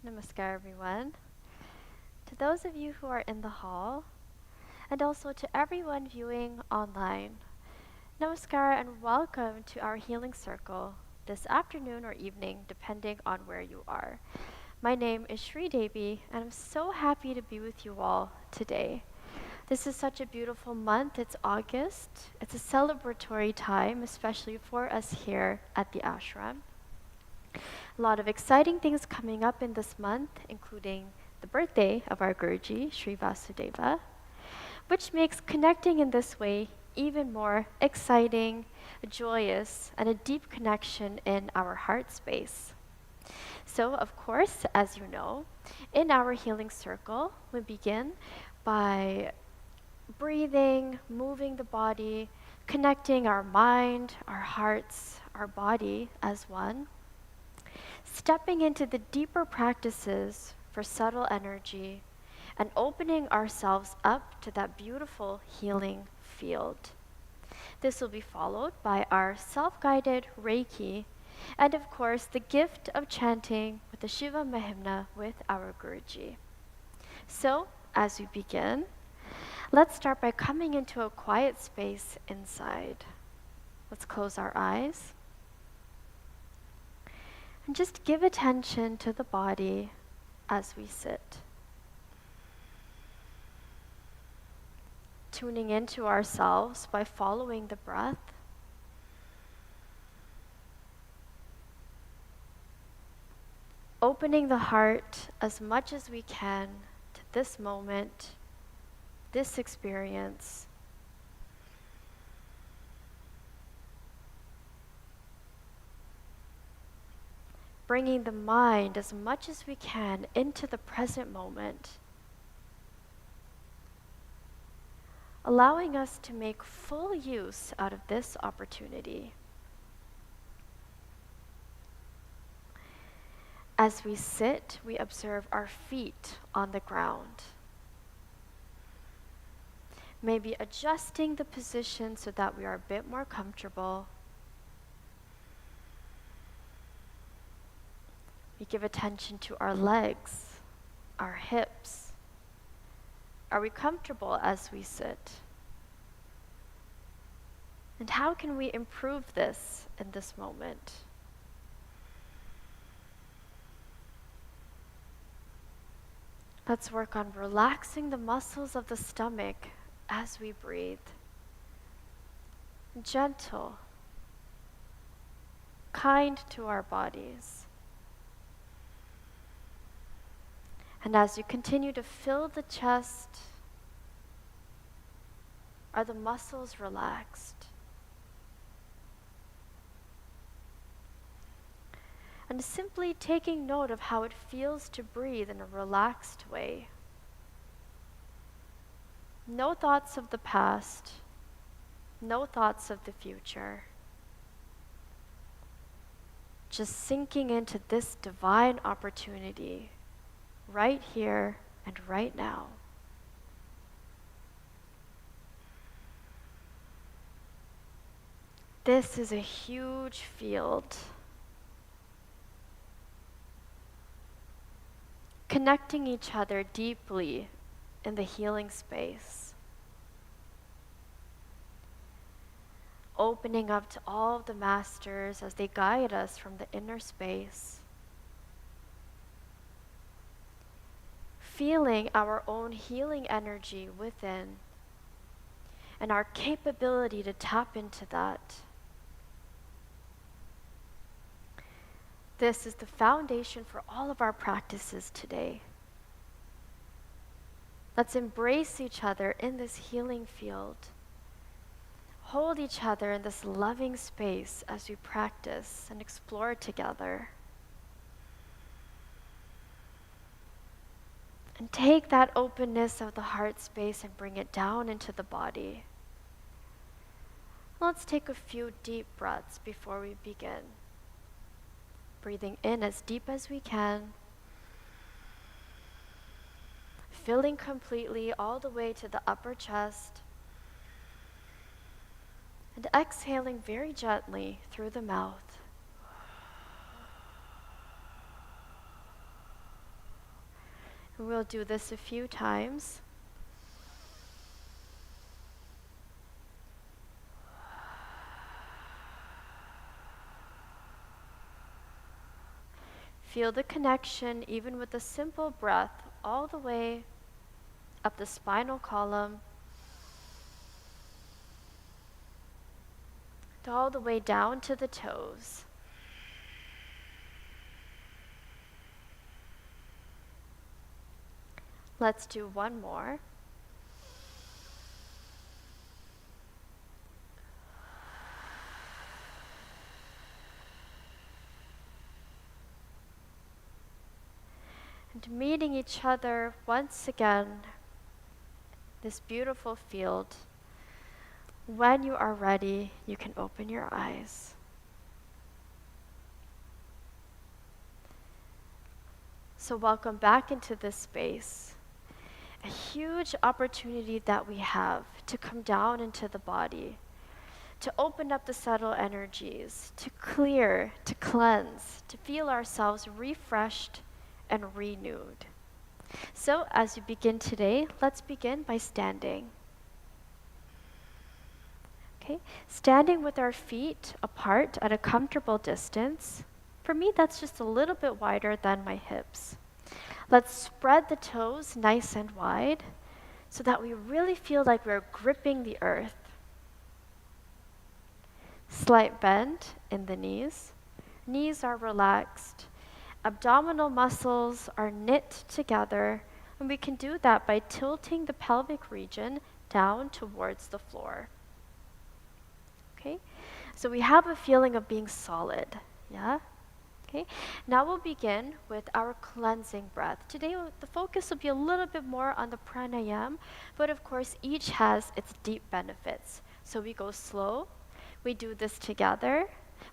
Namaskar, everyone. To those of you who are in the hall, and also to everyone viewing online, Namaskar and welcome to our healing circle this afternoon or evening, depending on where you are. My name is Shri Devi, and I'm so happy to be with you all today. This is such a beautiful month. It's August. It's a celebratory time, especially for us here at the ashram. A lot of exciting things coming up in this month, including the birthday of our Guruji, Sri Vasudeva, which makes connecting in this way even more exciting, joyous, and a deep connection in our heart space. So, of course, as you know, in our healing circle, we begin by breathing, moving the body, connecting our mind, our hearts, our body as one, stepping into the deeper practices for subtle energy and opening ourselves up to that beautiful healing field. This will be followed by our self-guided Reiki and of course the gift of chanting with the Shiva Mahimnah with our Guruji. So, as we begin, let's start by coming into a quiet space inside. Let's close our eyes. And just give attention to the body as we sit. Tuning into ourselves by following the breath. Opening the heart as much as we can to this moment, this experience. Bringing the mind as much as we can into the present moment. Allowing us to make full use out of this opportunity. As we sit, we observe our feet on the ground. Maybe adjusting the position so that we are a bit more comfortable. We give attention to our legs, our hips. Are we comfortable as we sit? And how can we improve this in this moment? Let's work on relaxing the muscles of the stomach as we breathe. Gentle, kind to our bodies. And as you continue to fill the chest, are the muscles relaxed? And simply taking note of how it feels to breathe in a relaxed way. No thoughts of the past, no thoughts of the future. Just sinking into this divine opportunity right here and right now. This is a huge field. Connecting each other deeply in the healing space. Opening up to all of the masters as they guide us from the inner space. Feeling our own healing energy within and our capability to tap into that. This is the foundation for all of our practices today. Let's embrace each other in this healing field. Hold each other in this loving space as we practice and explore together. And take that openness of the heart space and bring it down into the body. Let's take a few deep breaths before we begin. Breathing in as deep as we can. Filling completely all the way to the upper chest. And exhaling very gently through the mouth. We'll do this a few times. Feel the connection even with a simple breath all the way up the spinal column, all the way down to the toes. Let's do one more. And meeting each other once again, this beautiful field. When you are ready, you can open your eyes. So welcome back into this space. A huge opportunity that we have to come down into the body, to open up the subtle energies, to clear, to cleanse, to feel ourselves refreshed and renewed. So as you begin today, let's begin by standing. Okay, standing with our feet apart at a comfortable distance. For me, that's just a little bit wider than my hips. Let's spread the toes nice and wide so that we really feel like we're gripping the earth. Slight bend in the knees. Knees are relaxed. Abdominal muscles are knit together, and we can do that by tilting the pelvic region down towards the floor. Okay? So we have a feeling of being solid, yeah? Okay, now we'll begin with our cleansing breath. Today, the focus will be a little bit more on the pranayama, but of course, each has its deep benefits. So we go slow, we do this together,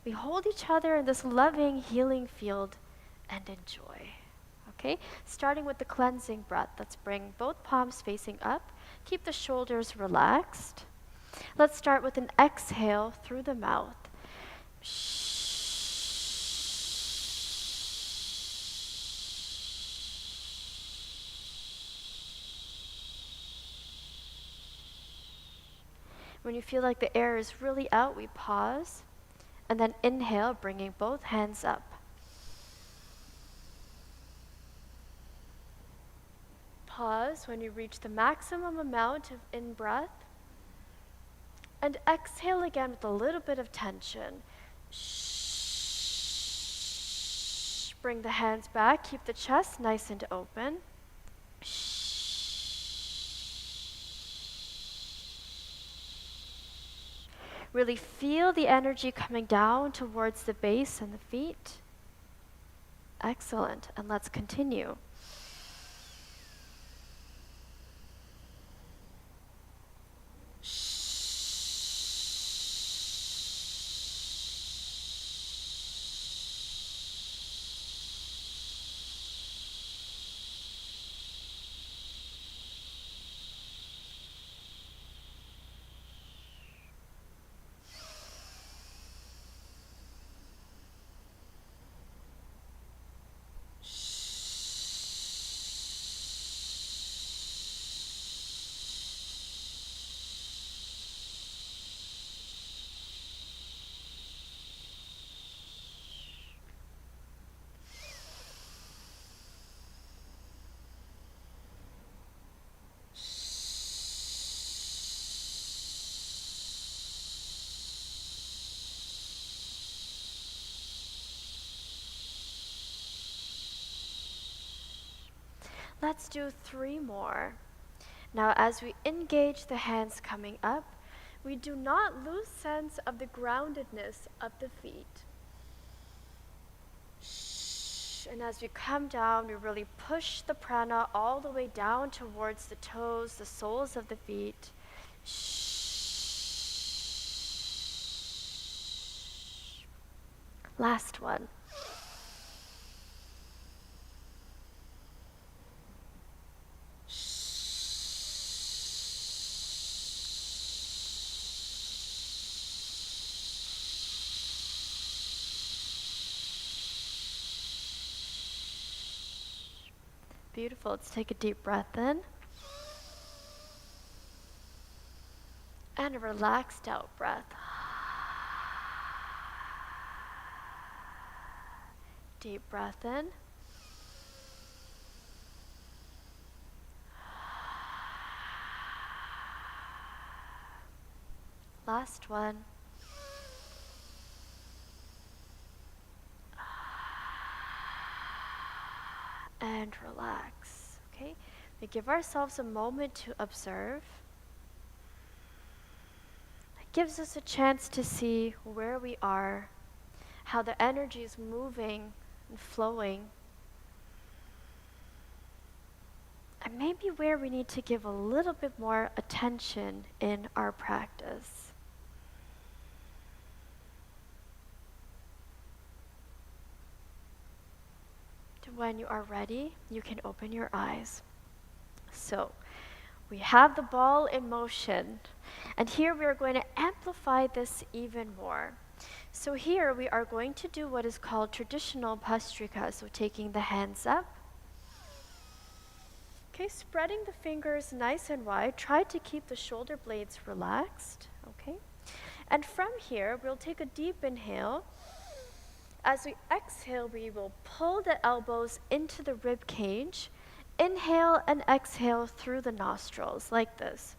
we hold each other in this loving, healing field, and enjoy. Okay, starting with the cleansing breath. Let's bring both palms facing up, keep the shoulders relaxed. Let's start with an exhale through the mouth. When you feel like the air is really out, we pause, and then inhale, bringing both hands up. Pause when you reach the maximum amount of in-breath, and exhale again with a little bit of tension. Bring the hands back, keep the chest nice and open. Really feel the energy coming down towards the base and the feet. Excellent, and let's continue. Let's do 3 more. Now, as we engage the hands coming up, we do not lose sense of the groundedness of the feet. And as we come down, we really push the prana all the way down towards the toes, the soles of the feet. Last one. Beautiful. Let's take a deep breath in. And a relaxed out breath. Deep breath in. Last one. And relax. Okay? We give ourselves a moment to observe. It gives us a chance to see where we are, how the energy is moving and flowing, and maybe where we need to give a little bit more attention in our practice. When you are ready, you can open your eyes. So, we have the ball in motion, and here we are going to amplify this even more. So here we are going to do what is called traditional bhastrika, so taking the hands up. Okay, spreading the fingers nice and wide. Try to keep the shoulder blades relaxed, okay? And from here, we'll take a deep inhale. As we exhale, we will pull the elbows into the rib cage. Inhale and exhale through the nostrils, like this.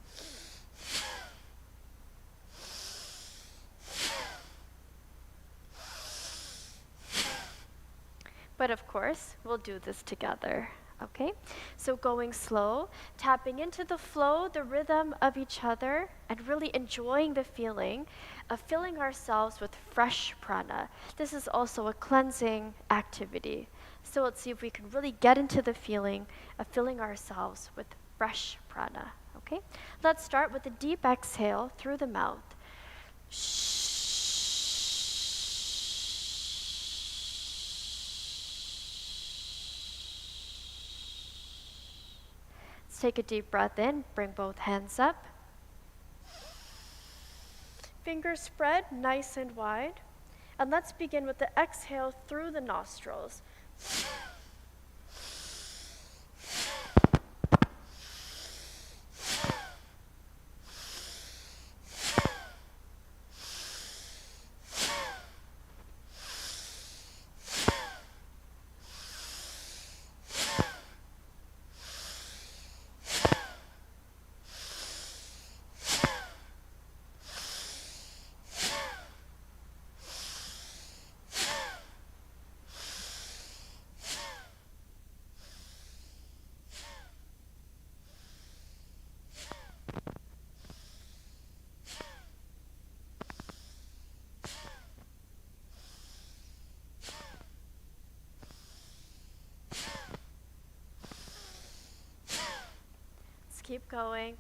But of course, we'll do this together, okay? So going slow, tapping into the flow, the rhythm of each other, and really enjoying the feeling of filling ourselves with fresh prana. This is also a cleansing activity. So let's see if we can really get into the feeling of filling ourselves with fresh prana, okay? Let's start with a deep exhale through the mouth. Let's take a deep breath in, bring both hands up. Fingers spread nice and wide. And let's begin with the exhale through the nostrils. Keep going.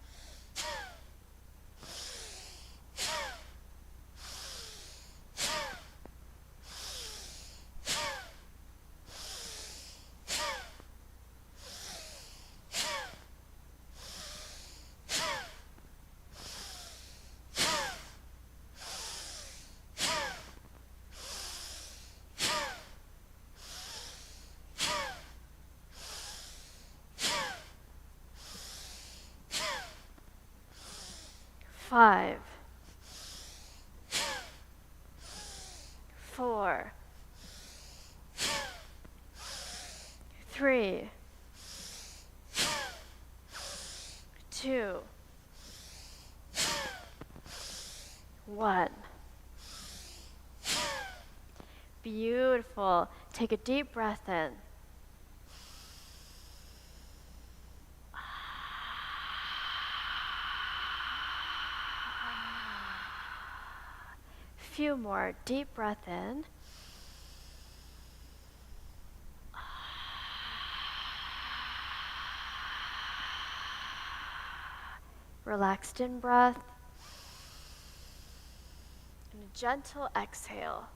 Five, 4, 3, 2, 1. Beautiful. Take a deep breath in. Few more. Deep breath in. Relaxed in breath. And a gentle exhale.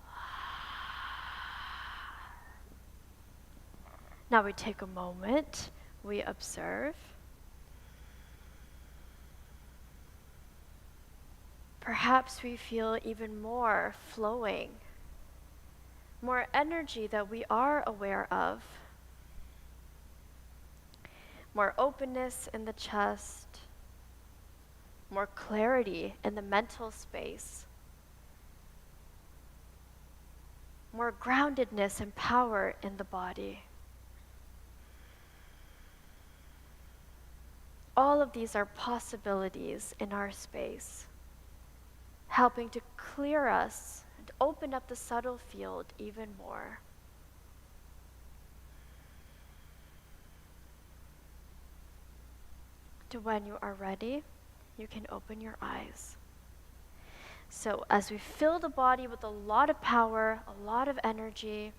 Now we take a moment. We observe. Perhaps we feel even more flowing, more energy that we are aware of. more openness in the chest, more clarity in the mental space, more groundedness and power in the body. All of these are possibilities in our space, helping to clear us and open up the subtle field even more. To when you are ready, you can open your eyes. So as we fill the body with a lot of power, a lot of energy,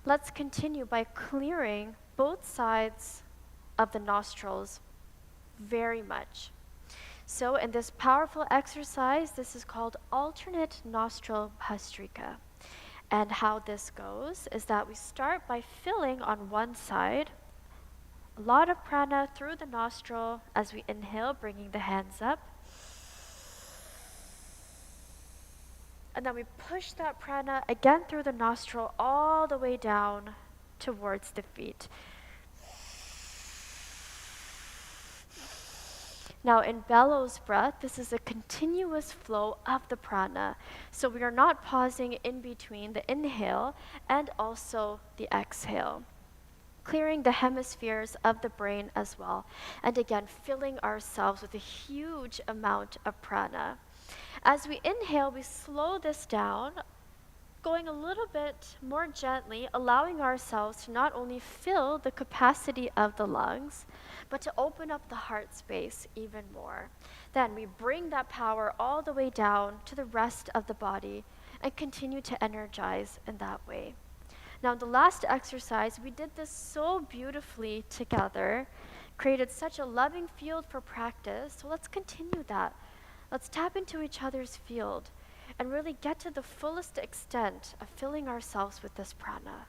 let's continue by clearing both sides of the nostrils very much. So in this powerful exercise, this is called alternate nostril bhastrika. And how this goes is that we start by filling on one side a lot of prana through the nostril as we inhale, bringing the hands up. And then we push that prana again through the nostril all the way down towards the feet. Now in bellows breath, this is a continuous flow of the prana. So we are not pausing in between the inhale and also the exhale, clearing the hemispheres of the brain as well. And again, filling ourselves with a huge amount of prana. As we inhale, we slow this down, going a little bit more gently, allowing ourselves to not only fill the capacity of the lungs, but to open up the heart space even more. Then we bring that power all the way down to the rest of the body and continue to energize in that way. Now, the last exercise, we did this so beautifully together, created such a loving field for practice. So let's continue that. Let's tap into each other's field and really get to the fullest extent of filling ourselves with this prana.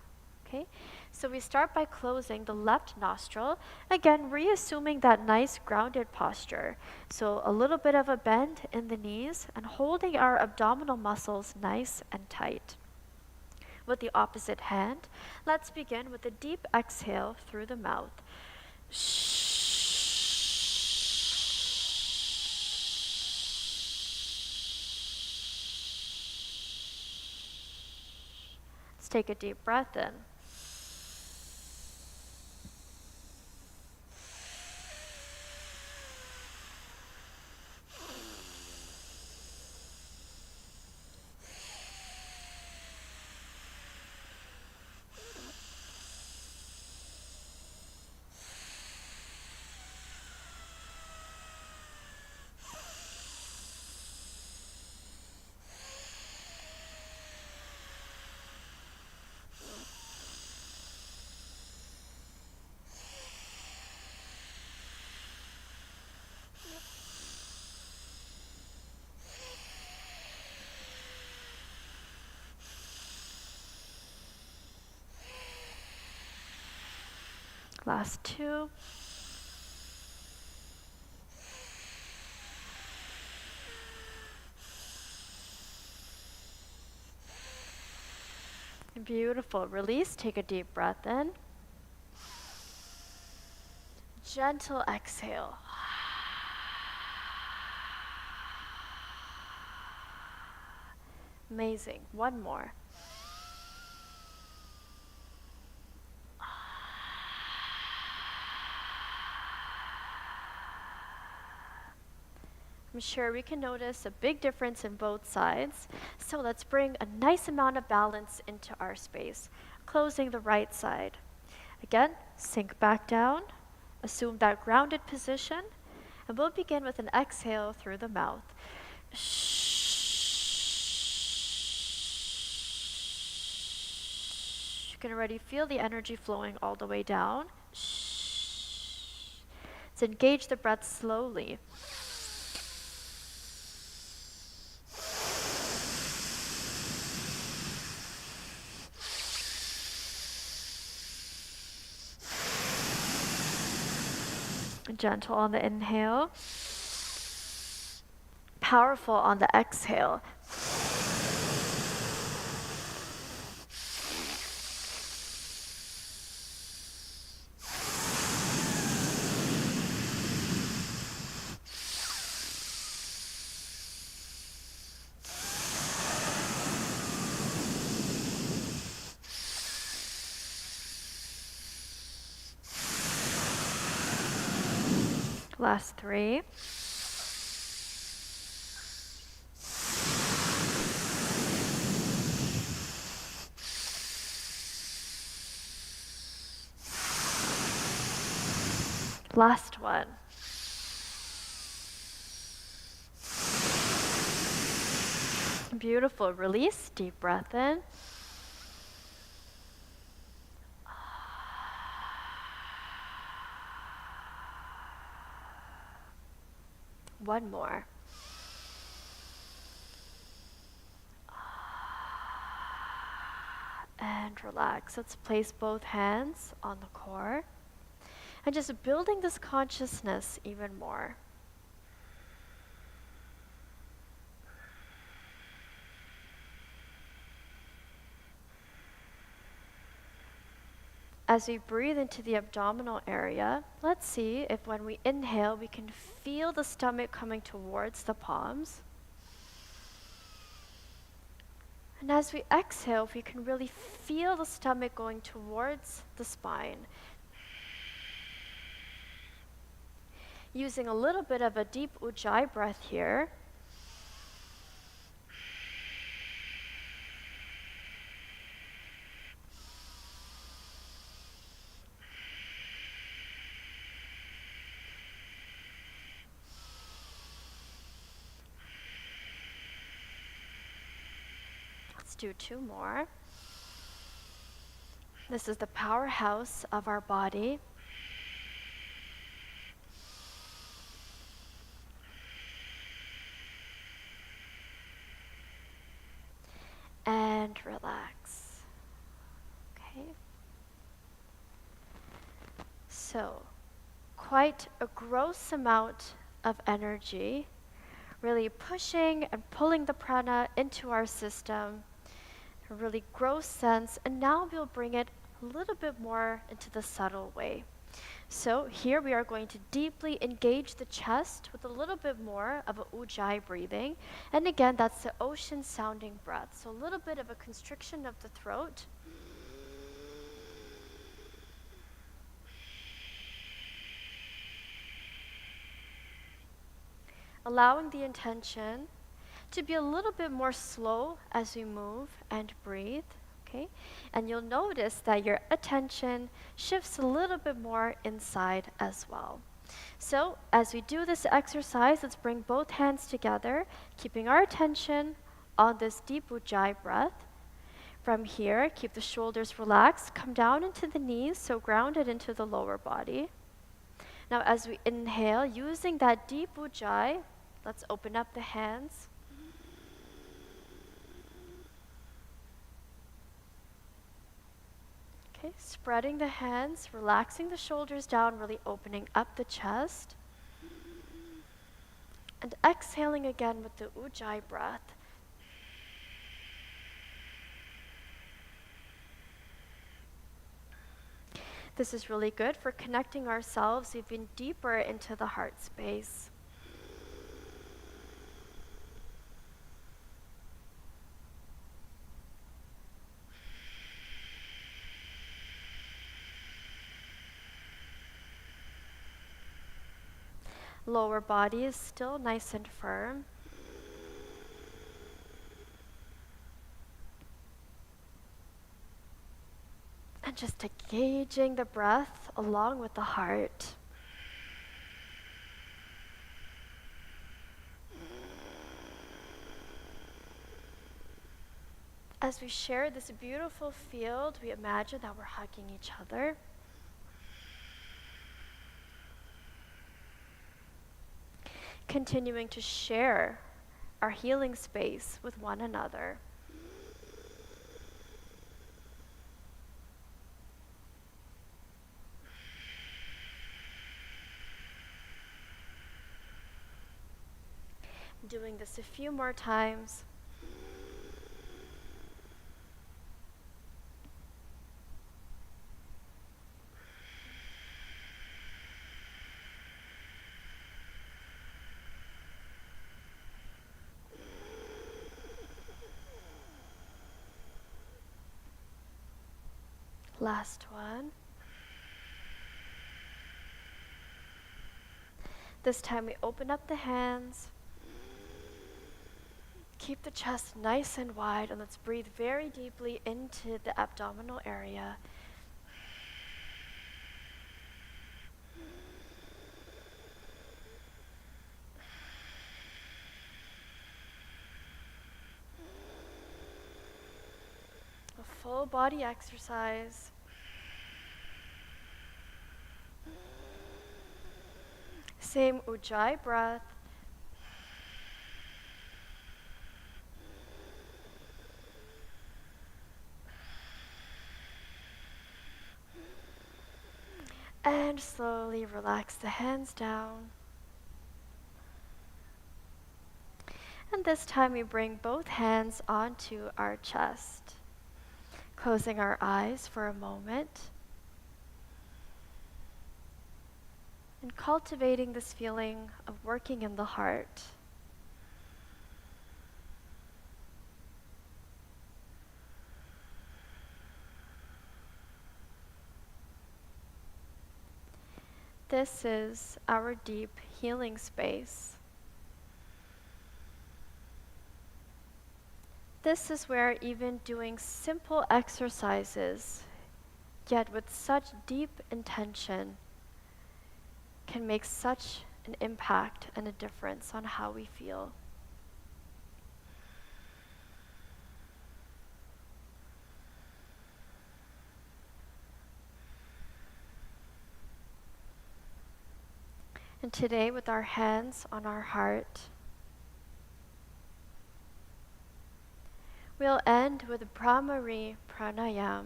Okay? So we start by closing the left nostril, again, reassuming that nice grounded posture. So a little bit of a bend in the knees and holding our abdominal muscles nice and tight. With the opposite hand, let's begin with a deep exhale through the mouth. Let's take a deep breath in. Last two. Beautiful. Release. Take a deep breath in. Gentle exhale. Amazing. One more. I'm sure we can notice a big difference in both sides. So let's bring a nice amount of balance into our space. Closing the right side. Again, sink back down. Assume that grounded position. And we'll begin with an exhale through the mouth. You can already feel the energy flowing all the way down. Let's engage the breath slowly. Gentle on the inhale. Powerful on the exhale. Last 3. Last one. Beautiful. Release. Deep breath in. One more. And relax. Let's place both hands on the core. And just building this consciousness even more. As we breathe into the abdominal area, let's see if when we inhale, we can feel the stomach coming towards the palms. And as we exhale, if we can really feel the stomach going towards the spine. Using a little bit of a deep ujjayi breath here. Let's do 2 more. This is the powerhouse of our body. And relax. Okay. So, quite a gross amount of energy, really pushing and pulling the prana into our system, a really gross sense, and now we'll bring it a little bit more into the subtle way. So here we are going to deeply engage the chest with a little bit more of a ujjayi breathing. And again, that's the ocean sounding breath. So a little bit of a constriction of the throat. Allowing the intention to be a little bit more slow as we move and breathe. Okay? And you'll notice that your attention shifts a little bit more inside as well. So as we do this exercise, let's bring both hands together, keeping our attention on this deep ujjayi breath. From here, keep the shoulders relaxed, come down into the knees, so grounded into the lower body. Now as we inhale, using that deep ujjayi, let's open up the hands. Okay, spreading the hands, relaxing the shoulders down, really opening up the chest. And exhaling again with the ujjayi breath. This is really good for connecting ourselves even deeper into the heart space. Lower body is still nice and firm. And just engaging the breath along with the heart. As we share this beautiful field, we imagine that we're hugging each other. Continuing to share our healing space with one another. Doing this a few more times. Last one. This time we open up the hands. Keep the chest nice and wide, and let's breathe very deeply into the abdominal area. A full body exercise. Same Ujjayi breath. And slowly relax the hands down. And this time we bring both hands onto our chest, closing our eyes for a moment, and cultivating this feeling of working in the heart. This is our deep healing space. This is where even doing simple exercises, yet with such deep intention, can make such an impact and a difference on how we feel. And today, with our hands on our heart, we'll end with Brahmari Pranayama.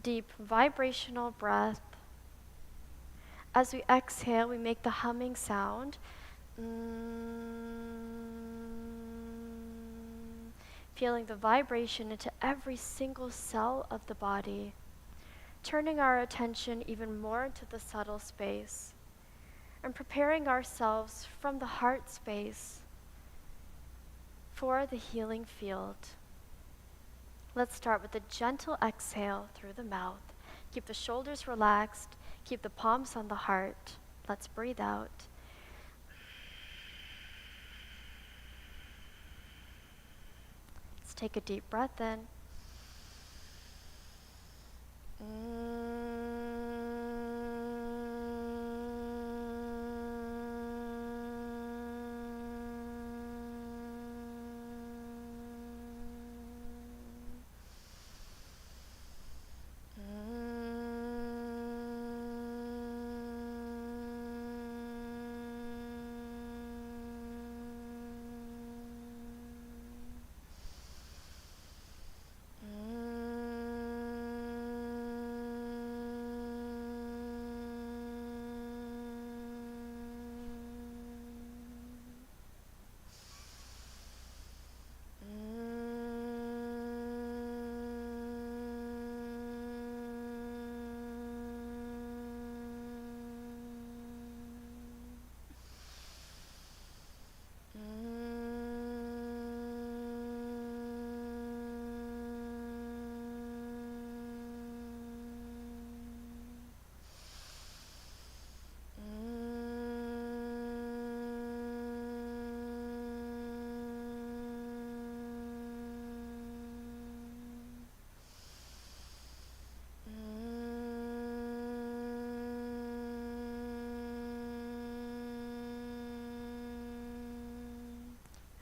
Deep vibrational breath. As we exhale, we make the humming sound. Feeling the vibration into every single cell of the body, turning our attention even more into the subtle space, and preparing ourselves from the heart space for the healing field. Let's start with a gentle exhale through the mouth. Keep the shoulders relaxed, keep the palms on the heart. Let's breathe out. Let's take a deep breath in.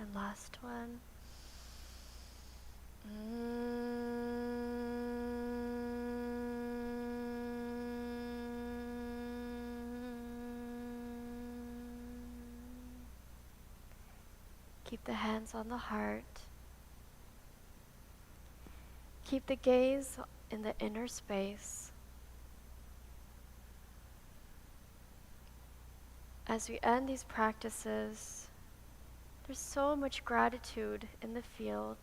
And last one. Keep the hands on the heart. Keep the gaze in the inner space. As we end these practices, there's so much gratitude in the field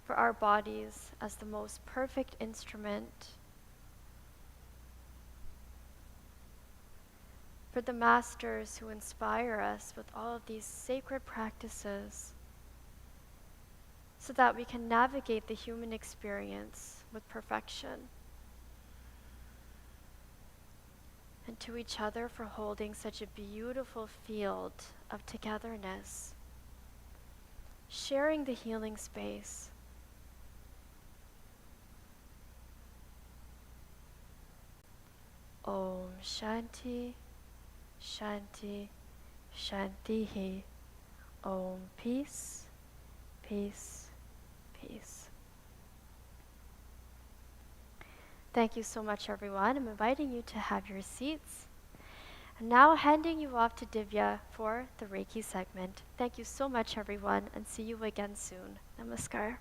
for our bodies as the most perfect instrument, for the masters who inspire us with all of these sacred practices, so that we can navigate the human experience with perfection. and to each other for holding such a beautiful field of togetherness, sharing the healing space. Om Shanti, Shanti, Shantihi. Om Peace, Peace, Peace. Thank you so much, everyone. I'm inviting you to have your seats. And now handing you off to Divya for the Reiki segment. Thank you so much, everyone, and see you again soon. Namaskar.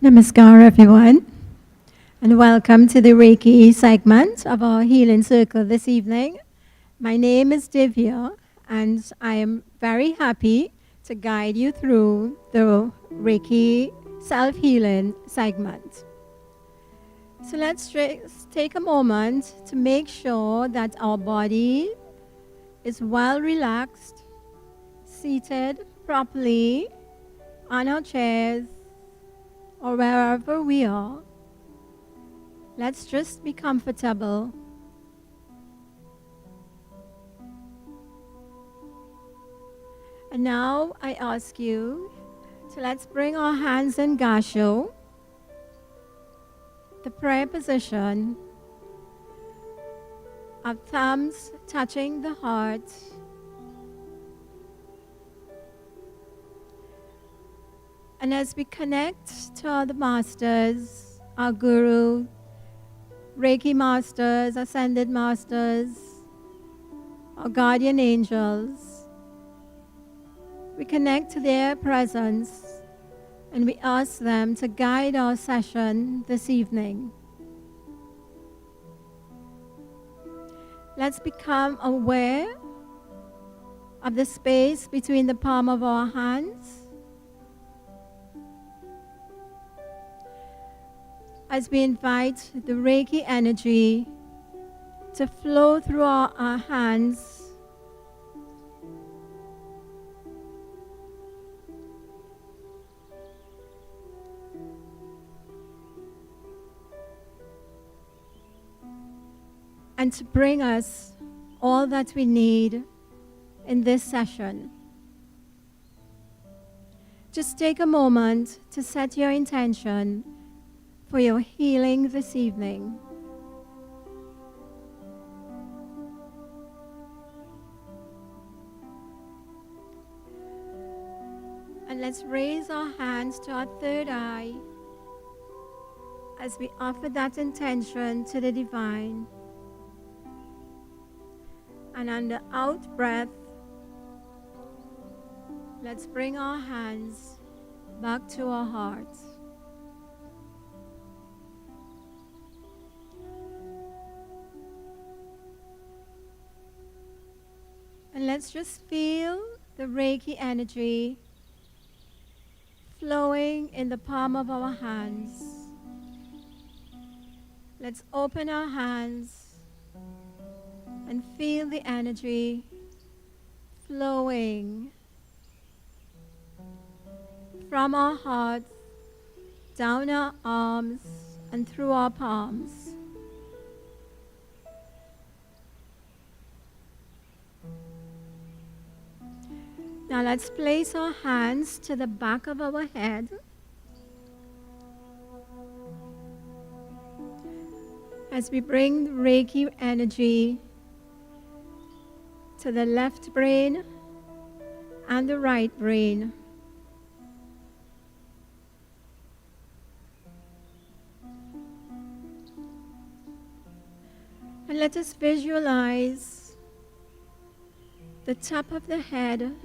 Namaskar, everyone, and welcome to the Reiki segment of our Healing Circle this evening. My name is Divya, and I am very happy to guide you through the Reiki self-healing segment. So let's take a moment to make sure that our body is well relaxed, seated properly on our chairs, or wherever we are. Let's just be comfortable. And now I ask you to let's bring our hands in Gasho, the prayer position, our thumbs touching the heart. And as we connect to the masters, our guru, Reiki masters, ascended masters, our guardian angels, we connect to their presence and we ask them to guide our session this evening. Let's become aware of the space between the palm of our hands as we invite the Reiki energy to flow through our hands and to bring us all that we need in this session. Just take a moment to set your intention for your healing this evening. And let's raise our hands to our third eye as we offer that intention to the divine. And on the out breath, let's bring our hands back to our hearts. And let's just feel the Reiki energy flowing in the palm of our hands. Let's open our hands and feel the energy flowing from our hearts, down our arms, and through our palms. Now let's place our hands to the back of our head. As we bring Reiki energy to the left brain and the right brain. And let us visualize the top of the head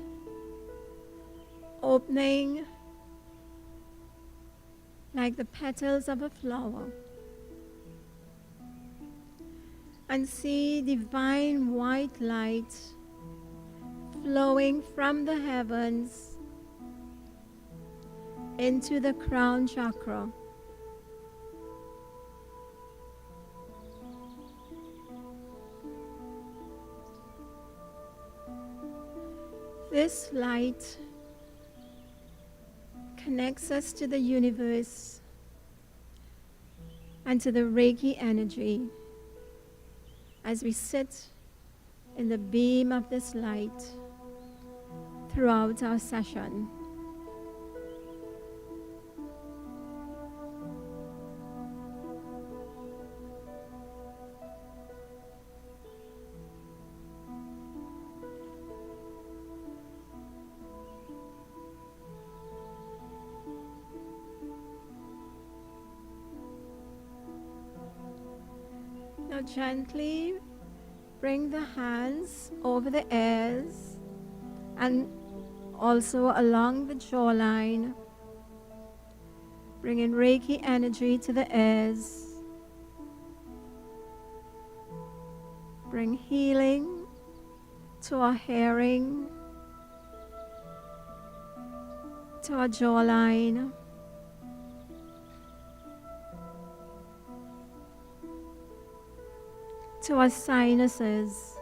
opening like the petals of a flower. And see divine white light flowing from the heavens into the crown chakra. This light connects us to the universe and to the Reiki energy as we sit in the beam of this light throughout our session. Now gently bring the hands over the ears and also along the jawline. Bring in Reiki energy to the ears. Bring healing to our hearing, to our jawline, to our sinuses,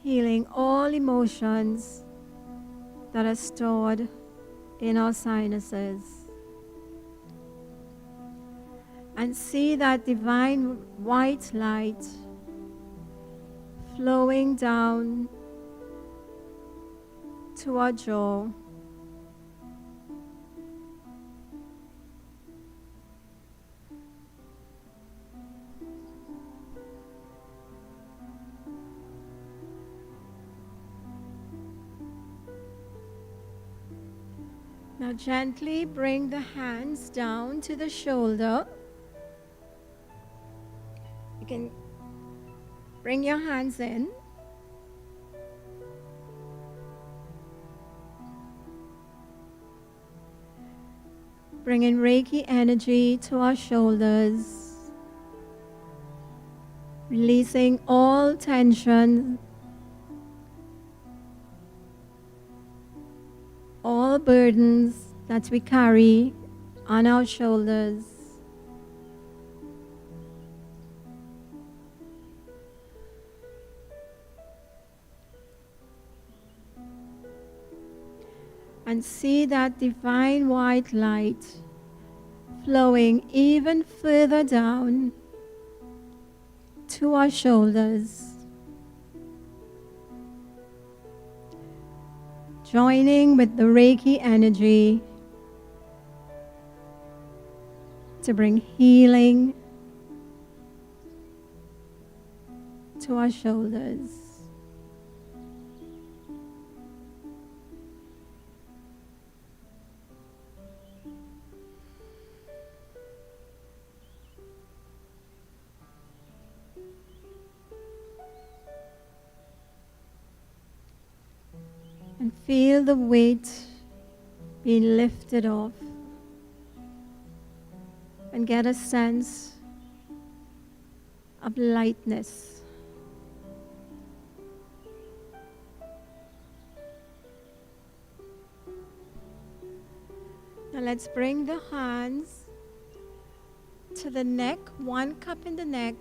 healing all emotions that are stored in our sinuses. And see that divine white light flowing down to our jaw. Now gently bring the hands down to the shoulder. You can bring your hands in. Bring in Reiki energy to our shoulders, releasing all tension, all burdens that we carry on our shoulders. And see that divine white light flowing even further down to our shoulders, joining with the Reiki energy to bring healing to our shoulders. And feel the weight being lifted off. And get a sense of lightness. Now let's bring the hands to the neck, one cup in the neck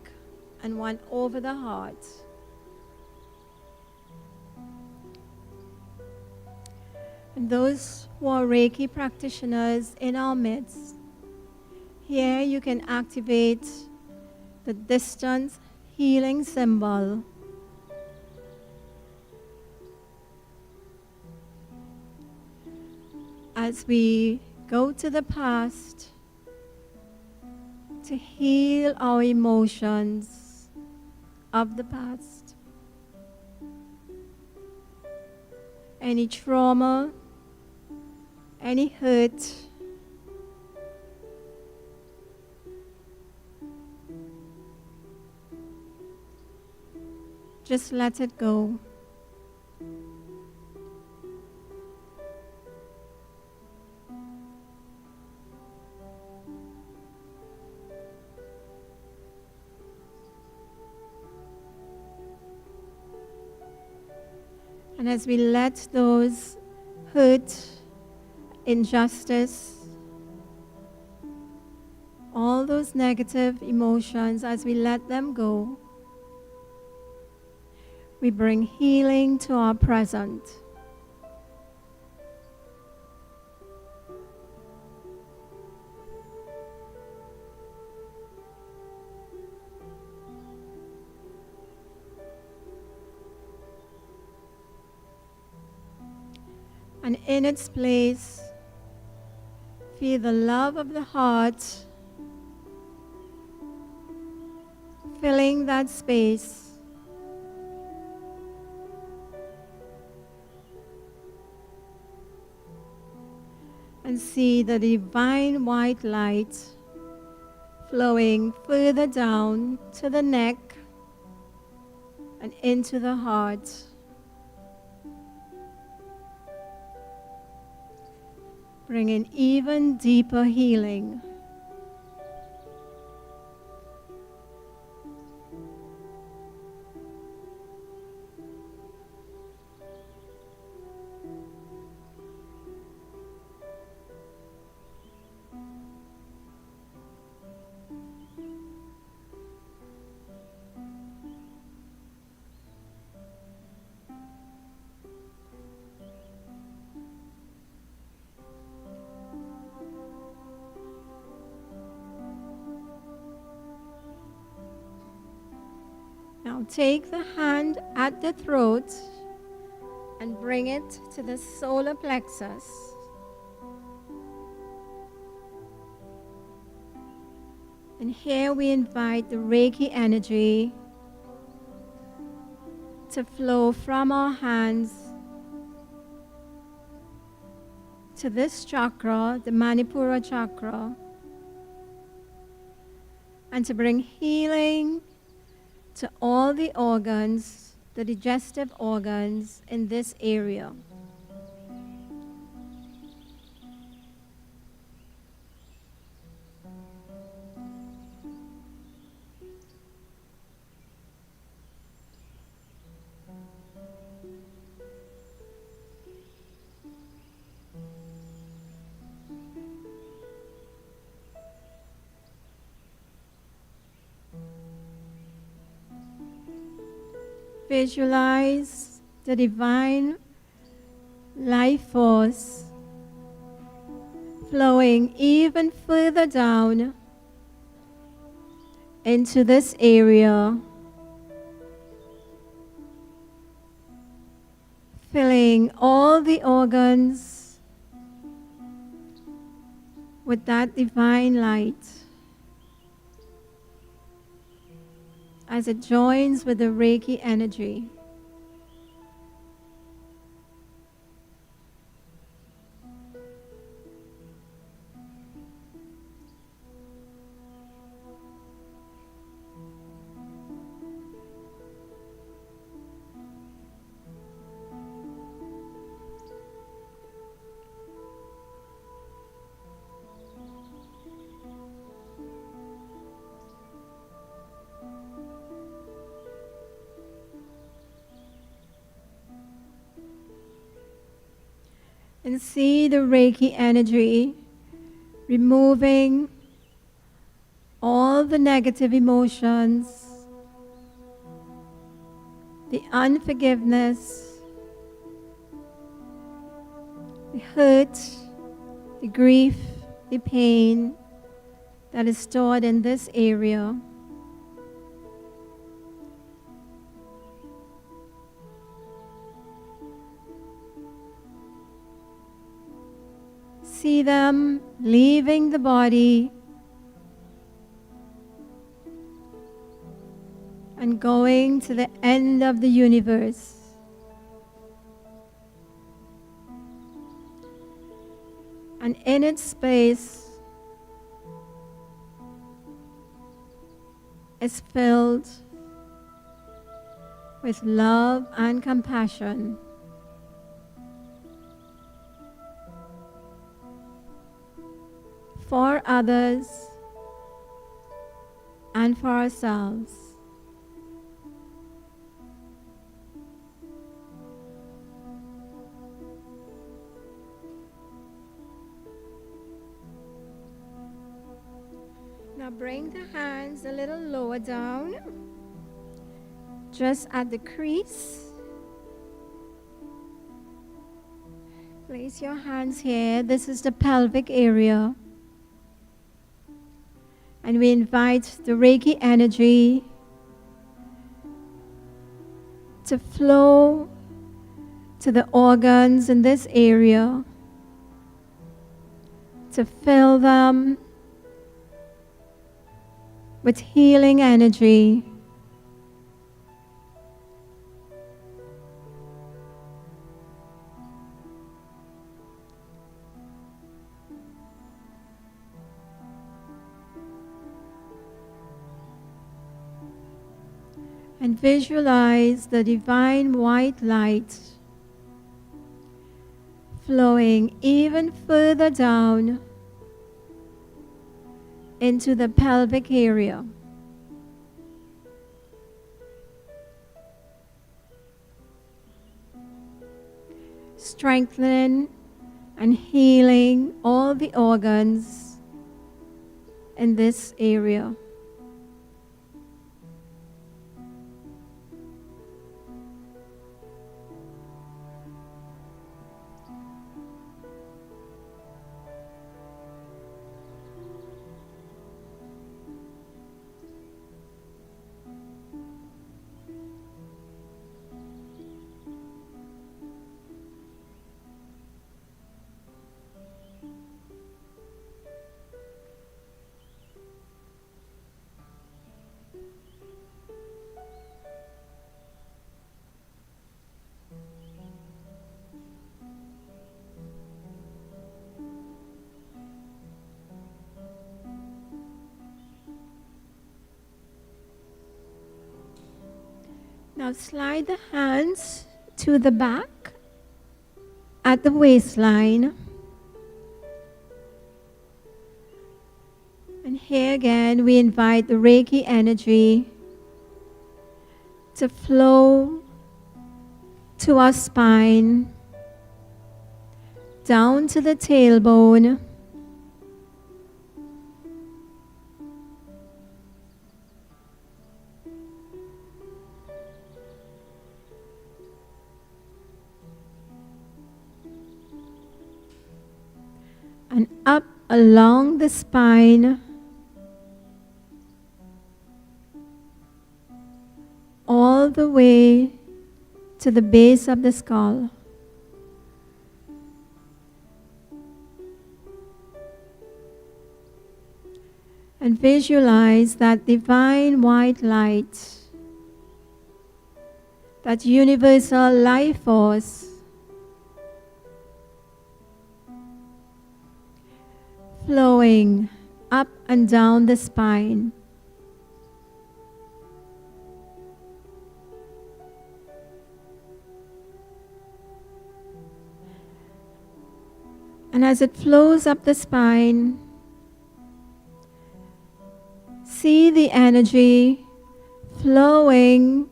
and one over the heart. And those who are Reiki practitioners in our midst, here you can activate the distance healing symbol. As we go to the past to heal our emotions of the past, any trauma, any hurt, just let it go. And as we let those hurt, injustice, all those negative emotions, as we let them go, we bring healing to our present. And in its place, feel the love of the heart filling that space. And see the divine white light flowing further down to the neck and into the heart. Bringing even deeper healing. Now take the hand at the throat and bring it to the solar plexus. And here we invite the Reiki energy to flow from our hands to this chakra, the Manipura chakra, and to bring healing to all the organs, the digestive organs in this area. Visualize the divine life force flowing even further down into this area, filling all the organs with that divine light. As it joins with the Reiki energy. And see the Reiki energy removing all the negative emotions, the unforgiveness, the hurt, the grief, the pain that is stored in this area. See them leaving the body and going to the end of the universe. And in its space is filled with love and compassion. For others and for ourselves. Now bring the hands a little lower down, just at the crease. Place your hands here. This is the pelvic area. And we invite the Reiki energy to flow to the organs in this area, to fill them with healing energy. And visualize the divine white light flowing even further down into the pelvic area. Strengthening and healing all the organs in this area. Now slide the hands to the back at the waistline. And here again, we invite the Reiki energy to flow to our spine, down to the tailbone, and up along the spine, all the way to the base of the skull. And visualize that divine white light, that universal life force flowing up and down the spine. And as it flows up the spine, see the energy flowing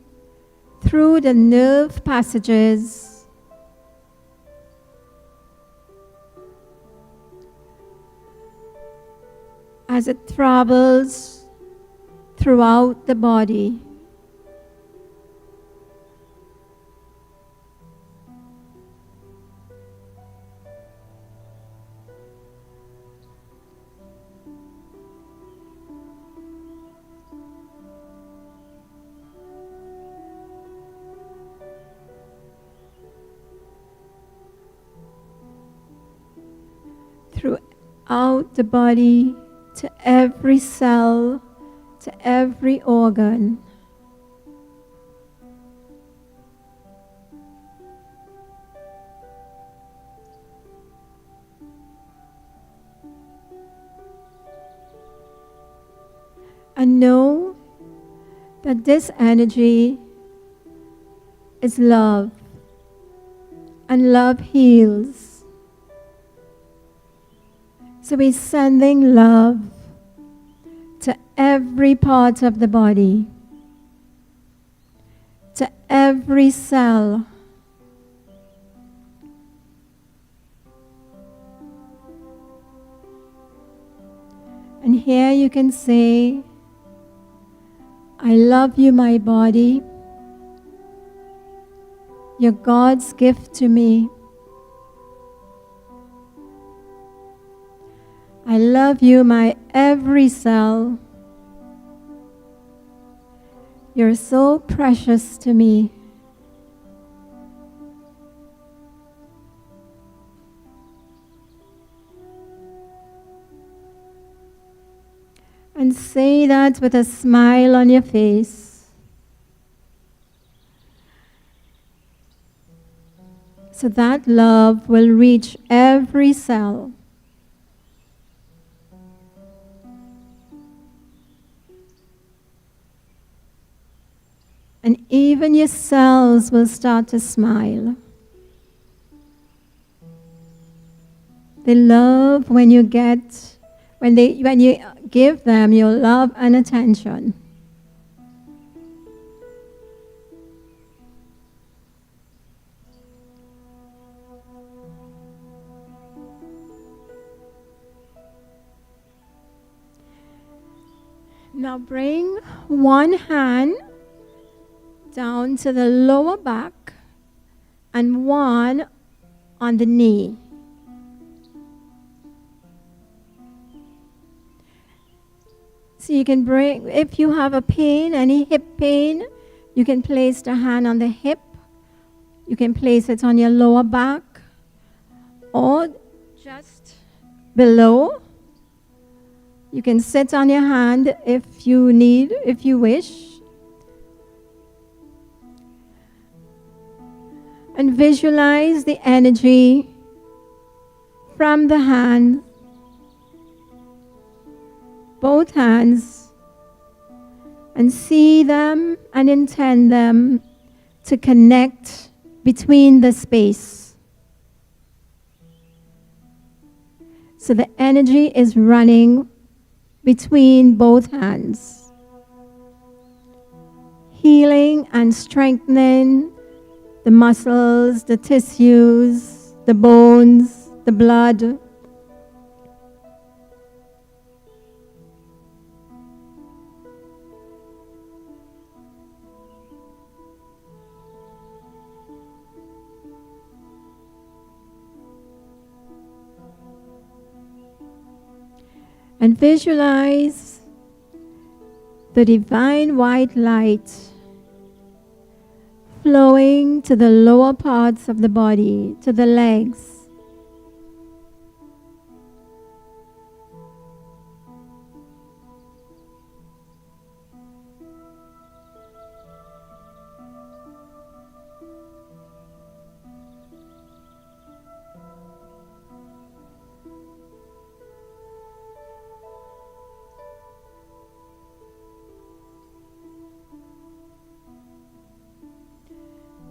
through the nerve passages, as it travels throughout the body. Throughout the body, to every cell, to every organ. And know that this energy is love, and love heals. So we're sending love to every part of the body, to every cell. And here you can say, I love you, my body. You're God's gift to me. I love you, my every cell. You're so precious to me. And say that with a smile on your face. So that love will reach every cell. And even your cells will start to smile. They love when you give them your love and attention. Now bring one hand down to the lower back and one on the knee. So you can bring, if you have a pain, any hip pain, you can place the hand on the hip. You can place it on your lower back or just below. You can sit on your hand if you wish. And visualize the energy from the hand, both hands, and see them and intend them to connect between the space. So the energy is running between both hands, healing and strengthening the muscles, the tissues, the bones, the blood. And visualize the divine white light flowing to the lower parts of the body, to the legs.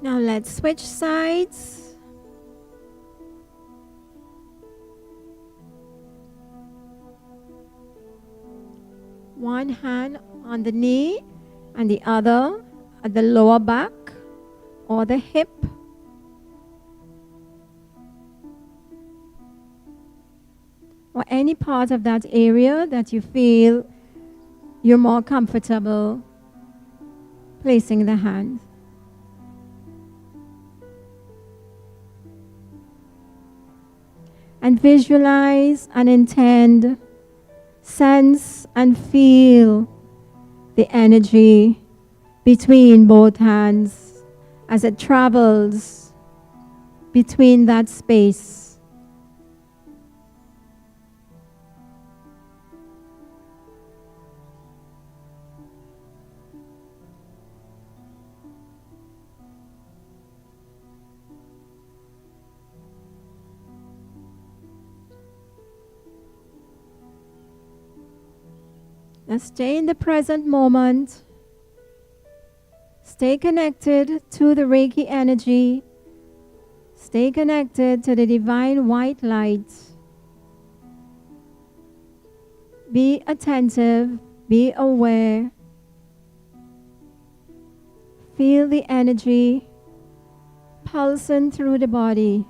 Now let's switch sides. One hand on the knee and the other at the lower back or the hip. or any part of that area that you feel you're more comfortable placing the hand. And visualize and intend, sense and feel the energy between both hands as it travels between that space. Now stay in the present moment. Stay connected to the Reiki energy. Stay connected to the divine white light. Be attentive. Be aware. Feel the energy pulsing through the body.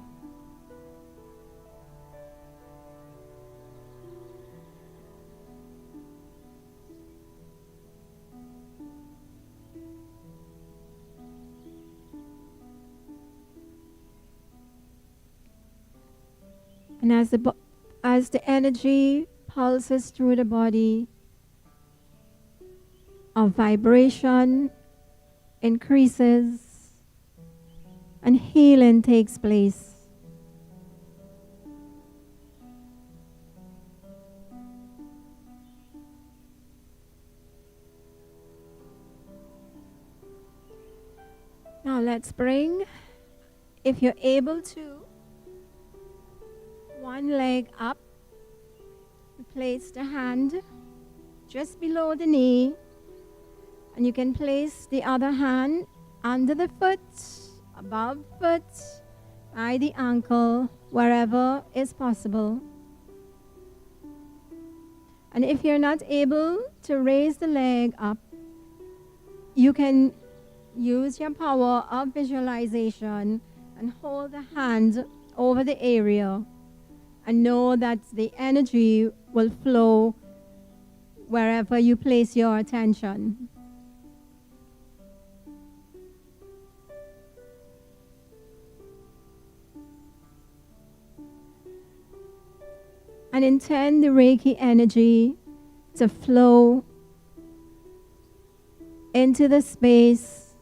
And as the energy pulses through the body, our vibration increases and healing takes place. Now let's bring, if you're able to, one leg up. Place the hand just below the knee, and you can place the other hand under the foot, above foot, by the ankle, wherever is possible. And if you're not able to raise the leg up, you can use your power of visualization and hold the hand over the area and know that the energy will flow wherever you place your attention. And intend the Reiki energy to flow into the space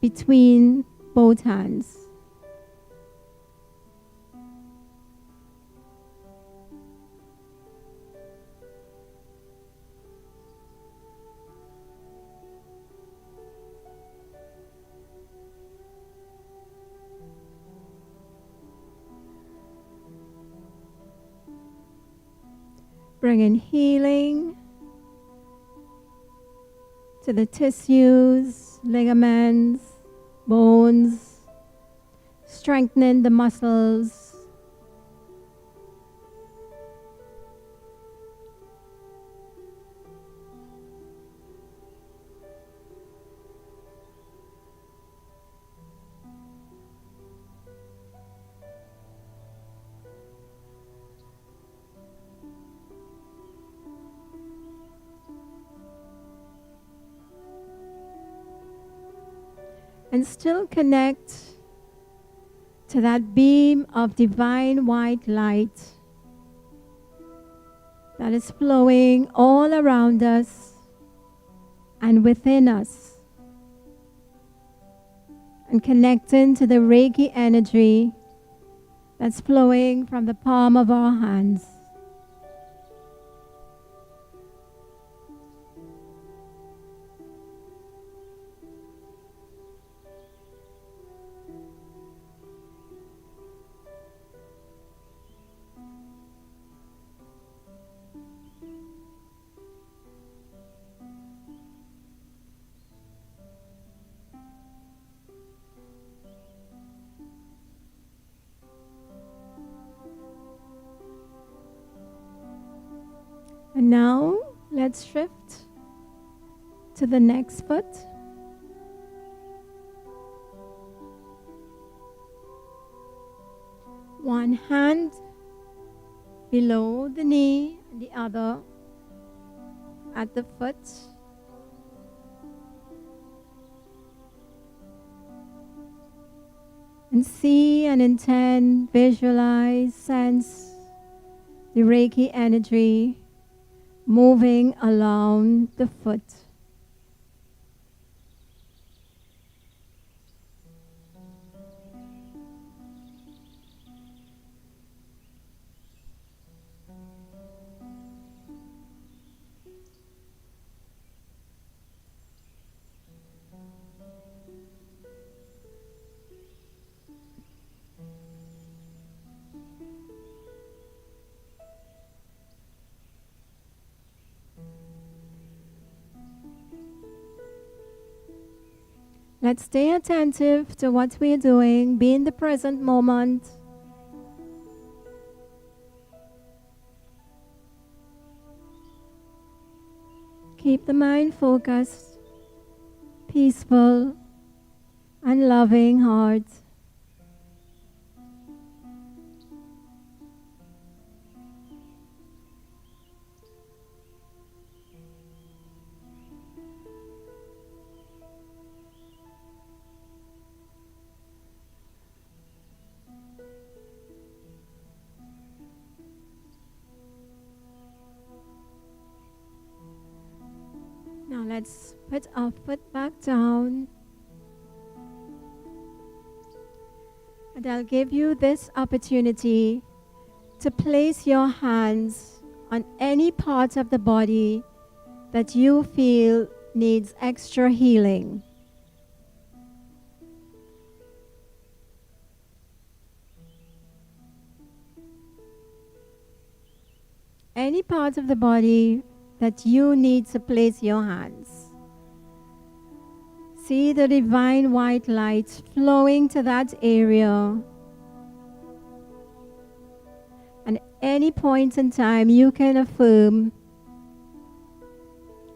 between both hands. Bring in healing to the tissues, ligaments, bones, strengthening the muscles. And still connect to that beam of divine white light that is flowing all around us and within us, and connecting to the Reiki energy that's flowing from the palm of our hands. And now let's shift to the next foot. One hand below the knee, and the other at the foot. And see and intend, visualize, sense the Reiki energy moving along the foot. Let's stay attentive to what we're doing, be in the present moment. Keep the mind focused, peaceful, and loving heart. Now let's put our foot back down. And I'll give you this opportunity to place your hands on any part of the body that you feel needs extra healing. Any part of the body that you need to place your hands. See the divine white light flowing to that area. And any point in time you can affirm,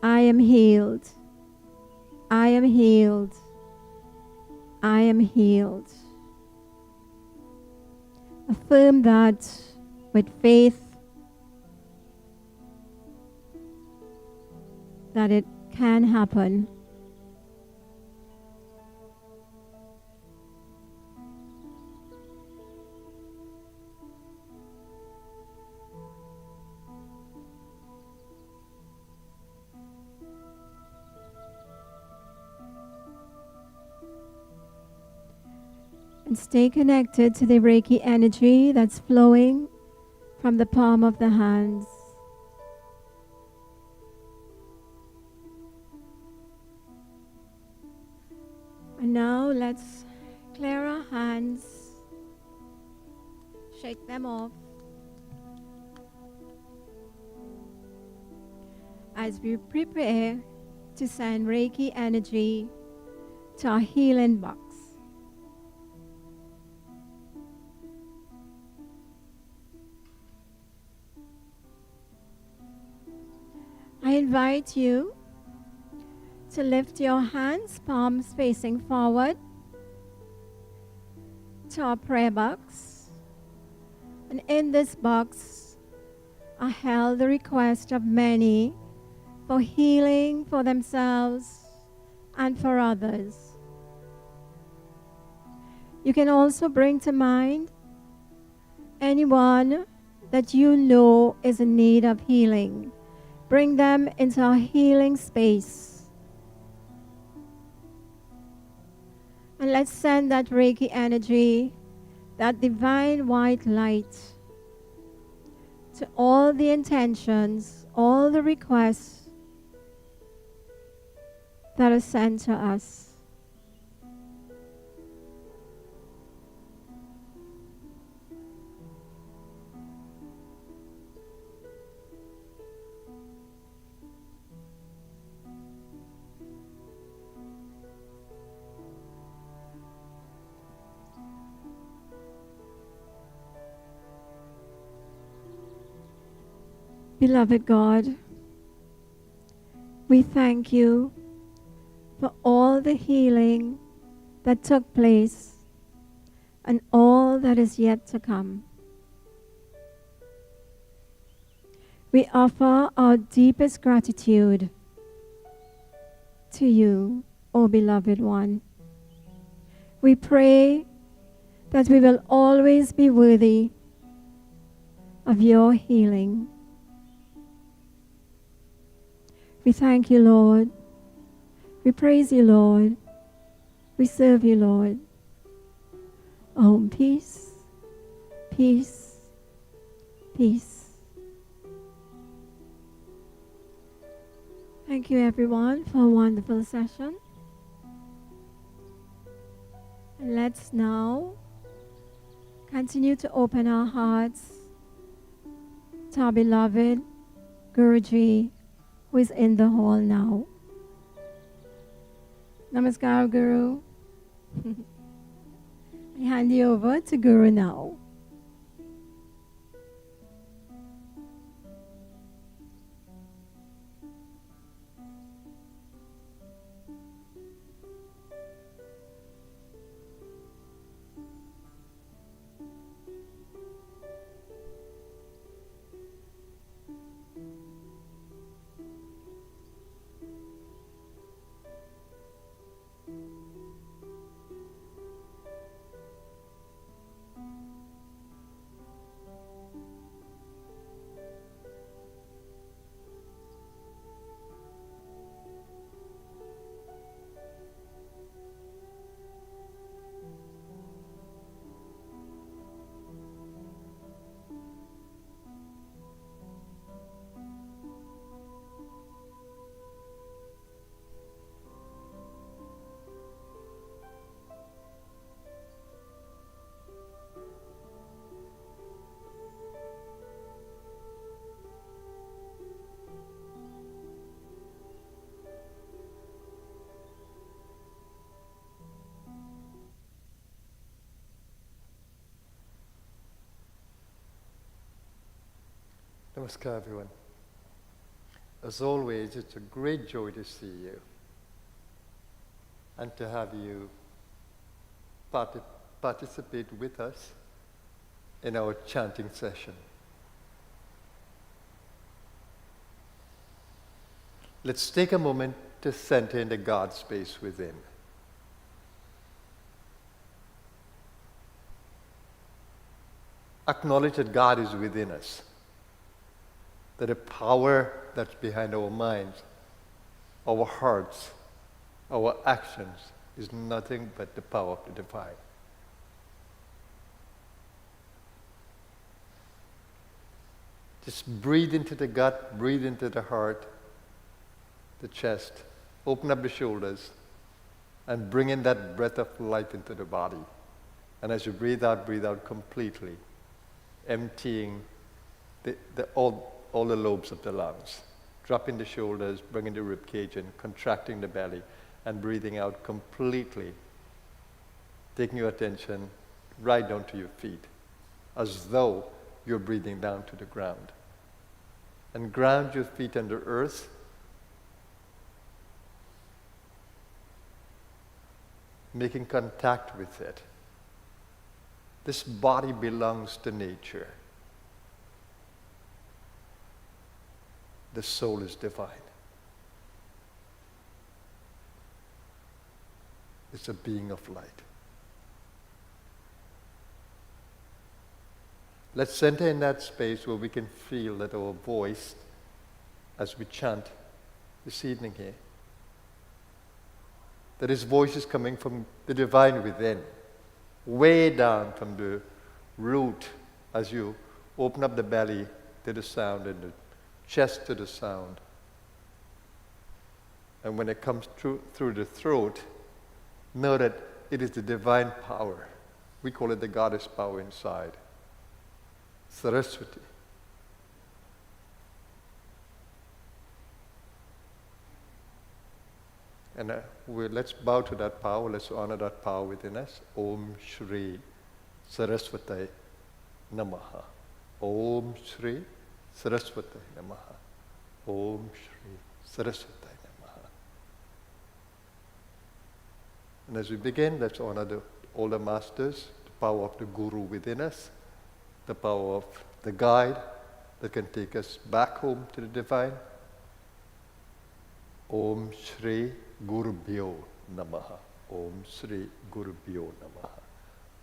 I am healed. I am healed. I am healed. Affirm that with faith that it can happen. And stay connected to the Reiki energy that's flowing from the palm of the hands. And now let's clear our hands, shake them off as we prepare to send Reiki energy to our healing box. I invite you to lift your hands, palms facing forward, to our prayer box. And in this box, I held the request of many for healing for themselves and for others. You can also bring to mind anyone that you know is in need of healing. Bring them into our healing space. And let's send that Reiki energy, that divine white light, to all the intentions, all the requests that are sent to us. Beloved God, we thank you for all the healing that took place and all that is yet to come. we offer our deepest gratitude to you, O beloved one. We pray that we will always be worthy of your healing. We thank you, Lord. We praise you, Lord. We serve you, Lord. Oh, peace, peace, peace. Thank you, everyone, for a wonderful session. And let's now continue to open our hearts to our beloved Guruji, who is in the hall now. Namaskar, Guru. I hand you over to Guru now. Namaskar, everyone. As always, it's a great joy to see you and to have you participate with us in our chanting session. Let's take a moment to center in the God space within. Acknowledge that God is within us, that the power that's behind our minds, our hearts, our actions is nothing but the power of the divine. Just breathe into the gut, breathe into the heart, the chest, open up the shoulders, and bring in that breath of life into the body. And as you breathe out completely, emptying all the lobes of the lungs. Dropping the shoulders, bringing the rib cage in, contracting the belly, and breathing out completely. Taking your attention right down to your feet, as though you're breathing down to the ground. And ground your feet under earth. Making contact with it. This body belongs to nature. The soul is divine. It's a being of light. Let's center in that space where we can feel that our voice, as we chant this evening here, that his voice is coming from the divine within, way down from the root as you open up the belly to the sound and the chest to the sound. And when it comes through the throat, know that it is the divine power. We call it the goddess power inside. Saraswati. And let's bow to that power, let's honor that power within us. Om Shri Saraswati Namaha. Om Shri Saraswati Namaha. Om Shri Saraswati Namaha. And as we begin, let's honor the older masters, the power of the Guru within us, the power of the guide, that can take us back home to the divine. Om Shri Gurubhyo Namaha. Om Shri Gurubhyo Namaha.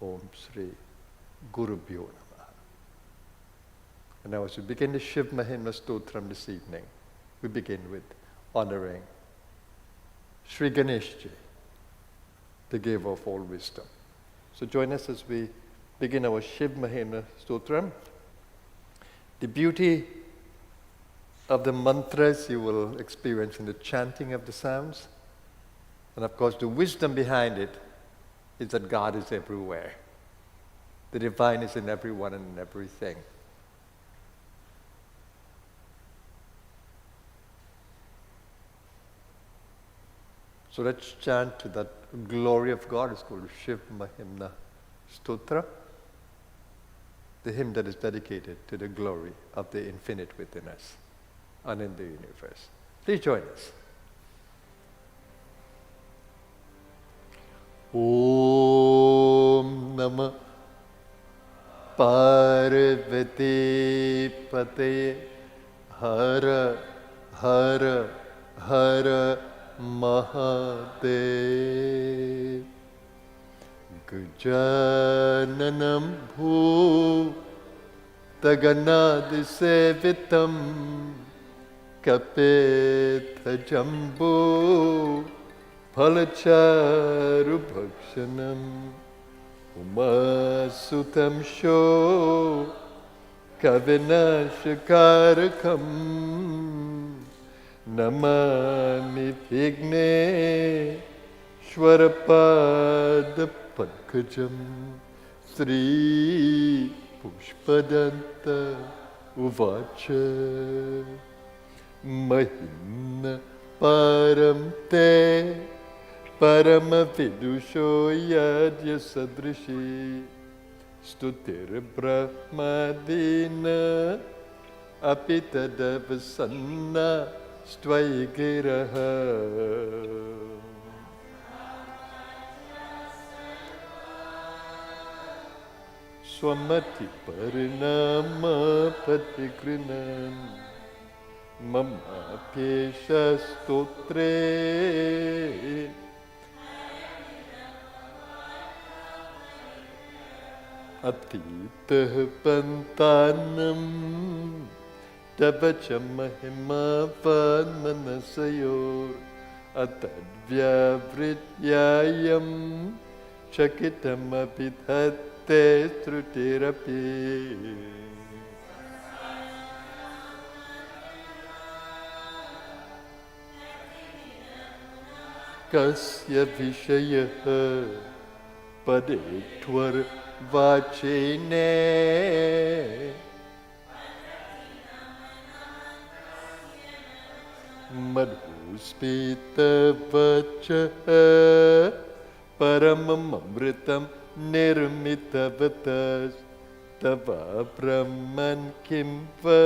Om Shri Gurubhyo Namaha. And now as we begin the Shiva Mahimnah Stotram this evening, we begin with honoring Sri Ganeshji, the giver of all wisdom. So join us as we begin our Shiva Mahimnah Stotram. The beauty of the mantras you will experience in the chanting of the sounds. And of course the wisdom behind it is that God is everywhere. The divine is in everyone and in everything. So let's chant to that glory of God. It's called Shiva Mahimnah Stotra, the hymn that is dedicated to the glory of the infinite within us and in the universe. Please join us. Om Namah Parvati Pate Hara Hara Hara Mahadev Gajananam Bhu Taganadi Sevitam Kapetha Jambu Palacharu Bhakshanam Umasutam Sho Kavinashakarakam Namami Vigne Shwarapada Pankajam Sri Pushpadanta Uvacha Mahimnah Param Te Parama Vidusho Yadya Sadrishi Stutir Brahmadina Apitadavasanna Stvayagiraha Swamati Parinama Patigrinam Mama Pyesha Stotre Atitah Pantanam Tavacha Mahima Vanmanasayor Atadvyavrityayam Chakitam Abhidhatte Strutirapi Kasya Vishayaha Padetvar Vachene Madhuspita Vachaha Paramam Amritam Nirmitavatas Tava Brahman Kimva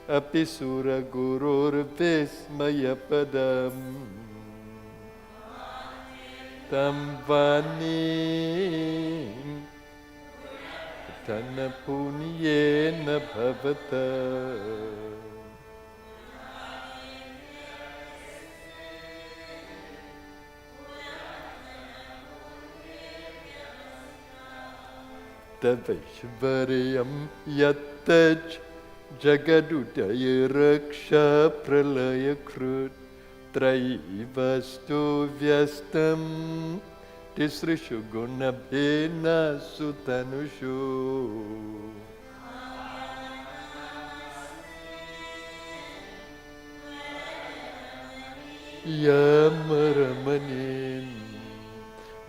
Apisura Gurur Vismayapadam Tamvanim Tanapunyena Bhavata Tavaishvaryam Yattaj Jagadudaya Raksha Pralaya Krut Traivastu Vyastam Tisrishu Gunabhena Sutanushu Yamaramanin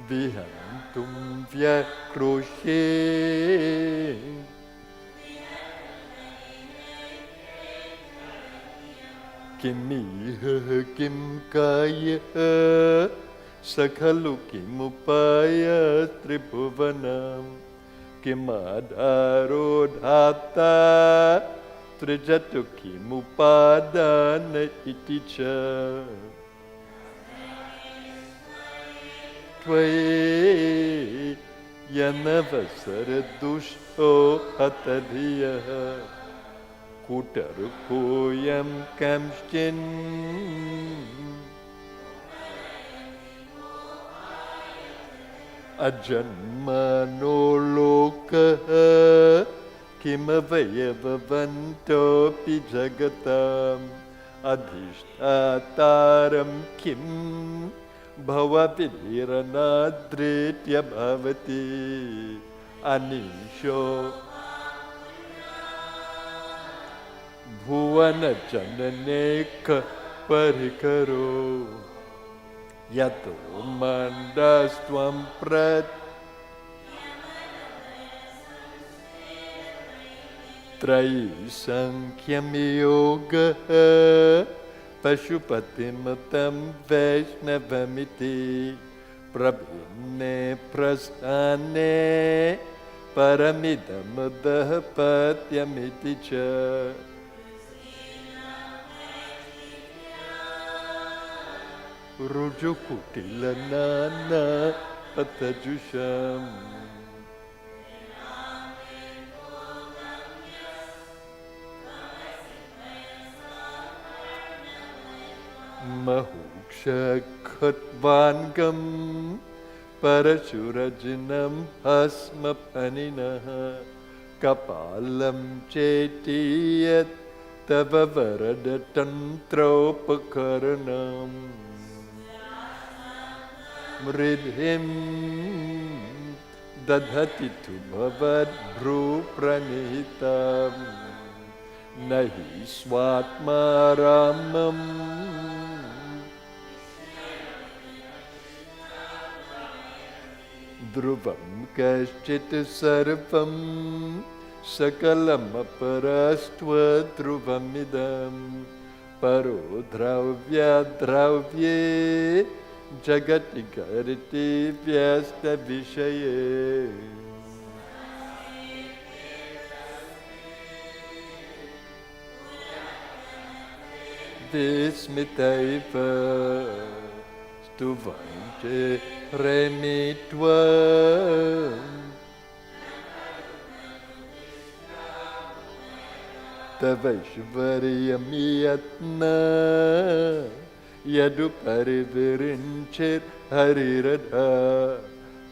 Vihantum Vyakroshe Kimiha Kim Kaya Sakhalu Kimupaya Tribhuvanam Kimadharo Dhata Trijatu Kimupadana Iticha Tvai Yanavasara Dushto Atadhiyaha Kutarukoyam kamstin Ajanmano lokaha Kimavayavantopi jagatam Adhishtataram kim Bhavavidiranadritya bhavati Anisho Bhuvana jananeka parikaro Yato mandastvam prat Trayi sankyam yoga Pashupatim Vaishnavamiti Prabhinne prasthane Paramidam dahapatyamiti cha Rujukutilanana patajusham Mahuksha khatvangam Parashurajinam hasmapaninaha Kapalam chetiyat Tava varada tantropakaranam Mridhim dadhati tu bhavad bhru pranihitam Nahi swatma ramam Dhruvam kaschit sarvam Sakalam aparastva dhruvamidam Paro dravya dravye Jagati kariti vyasta vishaye Vismitaiva stuvante remitva Tavaishvariyamiyatna Yadu parivirinchit hariradha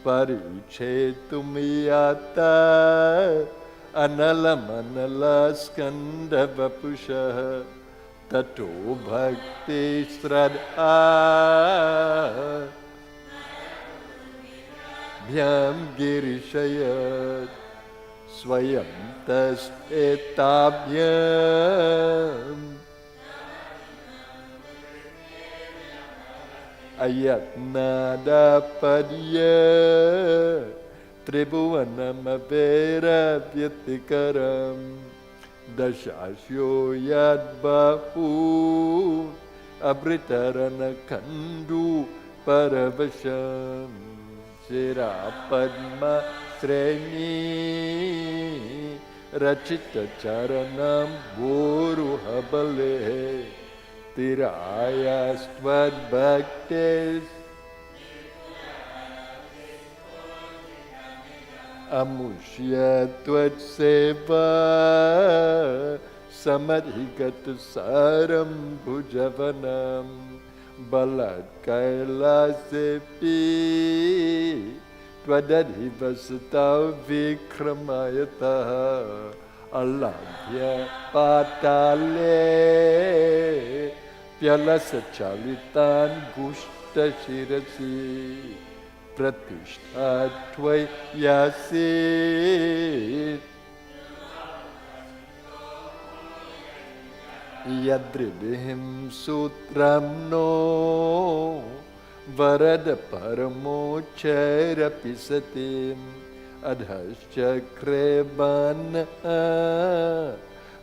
Parichetumiyata Analam analaskanda vapusha Tato bhakti sradha Bhyam girishayat Swayam tas etabhyam Ayatnada padya Tribhuvanamavera vyatikaram Dashashyo yadbahu Abritarana kandu paravasham Shira padma sreni Rachita charanam boru habale Tirayastvad bhaktes Amushya tvad seva Samadhikat saram bhujavanam Balat kailasepi Twadadhivasatav vikramayataha Alabhya patale Pyalasachalitan gushta shirasi Pratishthatvai yasit Yadridhim sutram no Varada paramochara pisatim Adhaschakrebana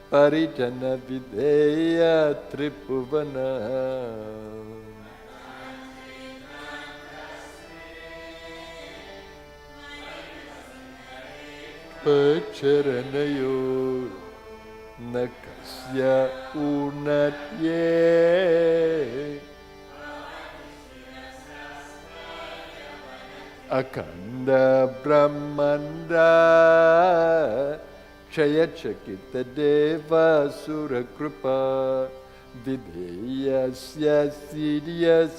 Parijana videya tripuvana Pacharanayor Nakasya unatye Akanda brahmanda Kshayachakita deva sura kripa vidheyasya siddhyas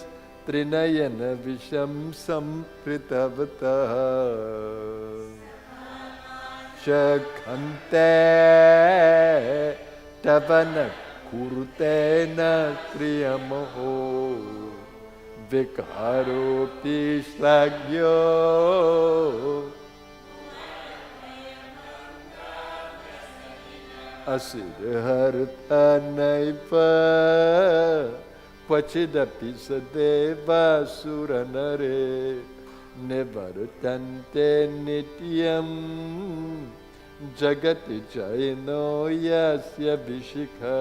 trinayana visham sampritavata shakhante tavana kurtena kriyamaho vikaropi shlagyo Asirhartanaipa Kwachidapi sadeva suranare Nevartante nityam Jagati jaino yasya vishikha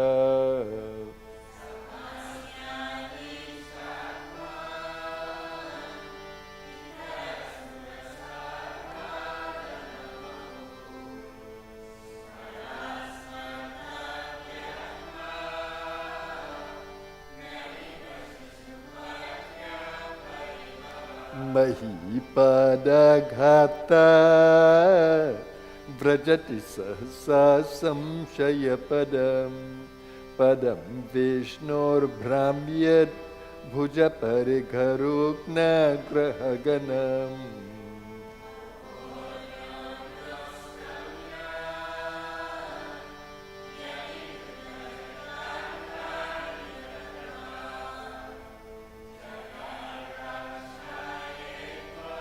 Mahipadaghata Vrajati sahasa samshaya padam Padam Vishnur Brahmyat Bhuja Parigharukna Grahaganam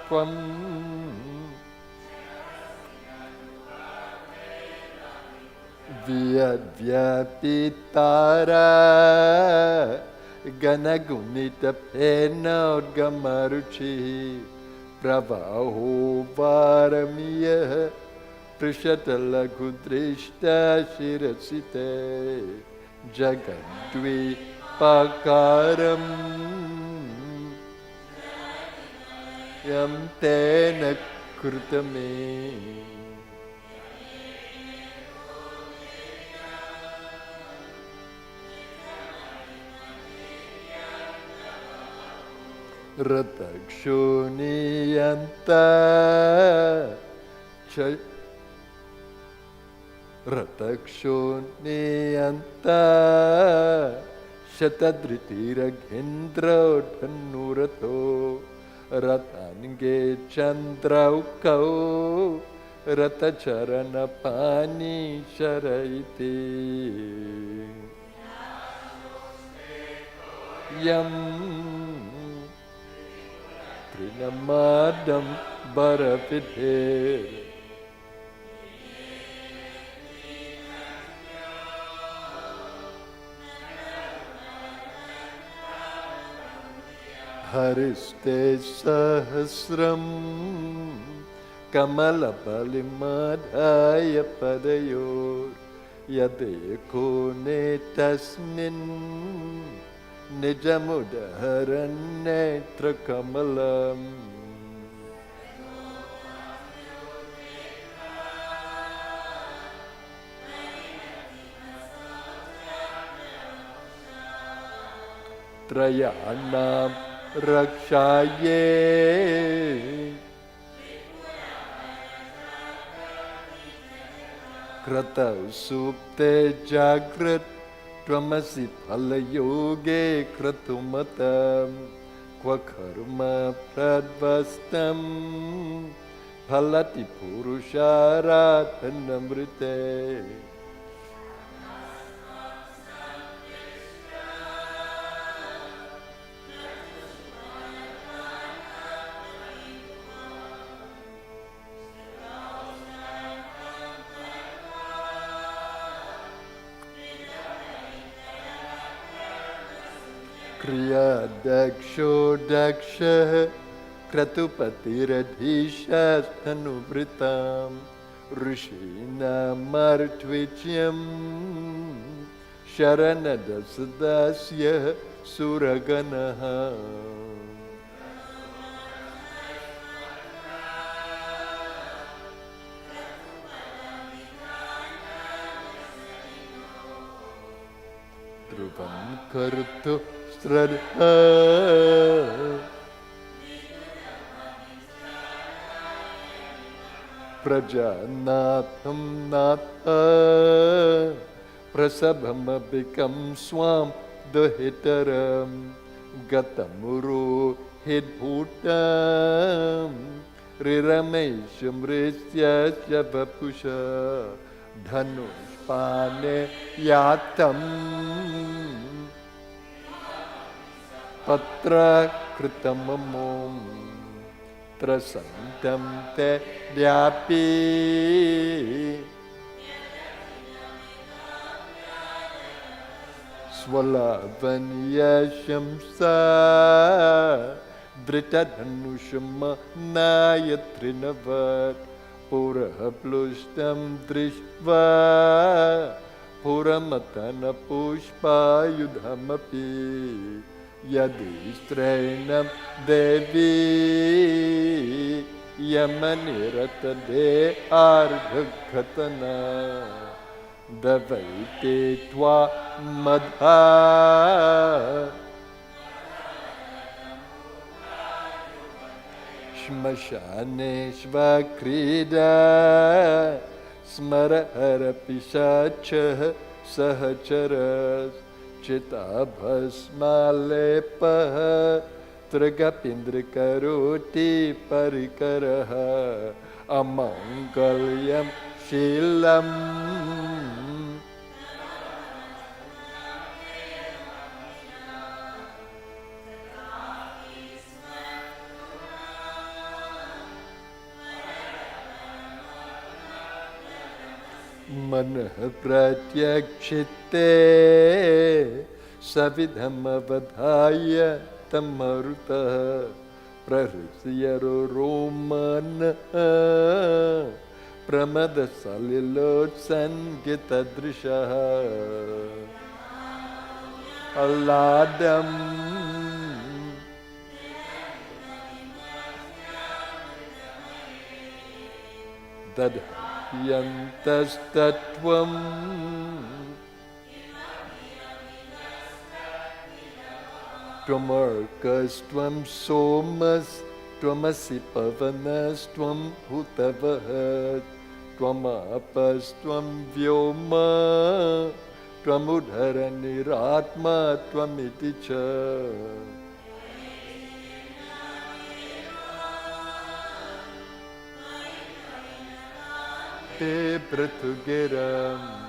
Tvam Vyadvyapitara Ganagunita Penodgamaruchi Pravaho Varamiya Prishatalagudrishta Shirasite Jagadvi Pakaram Yam tena krutame Ratakshuniyanta Ratakshuniyanta Shatadritiragendra Dhanurato Ratange Chandraukau Ratacharana Pani Sharaiti Yam Trinamadam Barapite Hariste sahasram Kamalapalimadhaya padayor Yadeko netasmin Nijamudaharan netra kamalam Trayanam Rakshaye Krata supte jagrat Tvamasi palayoge kratumatam Kwakarma pradvastam Phalati purusharathanamrite Kriya daksho daksha Kratupatiradhisha Thanubritam Rishina martvityam Sharanadasadasya Suraganaha Dhruvam kartu Stradha Prajanatham Natha Prasabhamabhikam Swam Dahitaram Gatamuru Hidbhutam Riramesham Risya Shavapusha Dhanushpane Yatam Patra Kritamamum Trasantam Te Dhyapi Swalavanya Shamsa Dritadhanushama Nayatrinavat Puraplushtam Drishva Puramatana Pushpayudhamapi Yadistrainam Devi Yamanirata De Ardhakatana Davaite Twa Madha Shmashaneshva Krida Smarahara Pisachah Sahacharas Chitabhasmalepah Tragapindrakaroti Parikaraha Amangalyam Shilam Manah Pratyakshite Savidhamavadhaya Tamaruta Prahrisyaro Romana Pramada Salilot Sangitadrishaha Aladam Dadhyantastatvam Tvamarkas Tvam Somas Tvamasi Pavanas Tvam Hutavahat Tvamapas Tvam Vyoma Tvamudhara Niratma Tvamiticha Te Prathugiram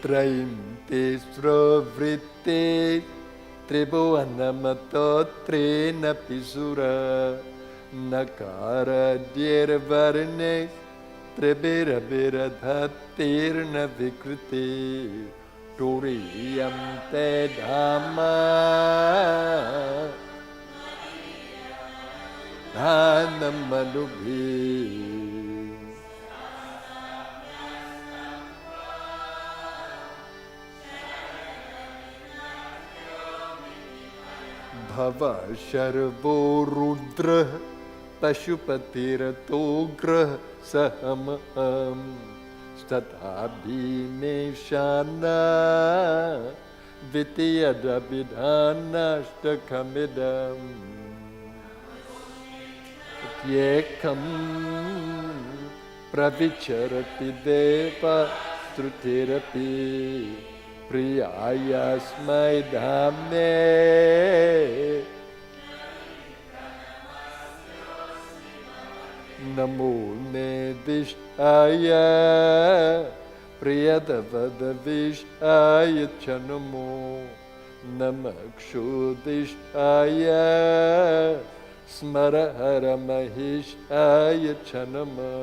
Traim Te Sravritte Tribhuvanamato Trena Pisura Nakara Dhyarvarne Tribhira Viradhatirna Vikriti Turiyam Te Dhamma Dhanamanubi Bhava Sharvo Rudra Pashupatirato Sahamam Statabhineshana Vityadabhidhana Shtakamidam Yekam Pravicharati Deva Strutirapi Priyayasmai Dhamne Namo Nedishaya Priyadavadavishaya Chanamo Namakshudishaya Smarahara Mahishaya Chanama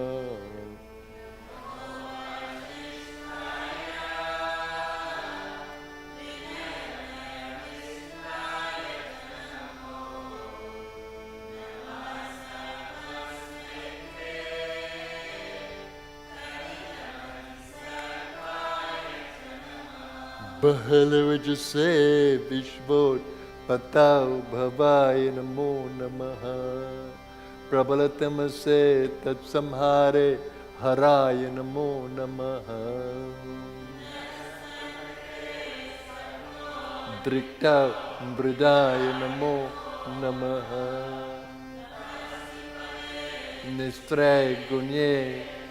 Bahalavajase Vishvot Patau Bhavaya Namo Namaha Prabalatamase Tatsamhare Haraya Namo Namaha Drikta Mridaya Namo Namaha. Nistre Gunye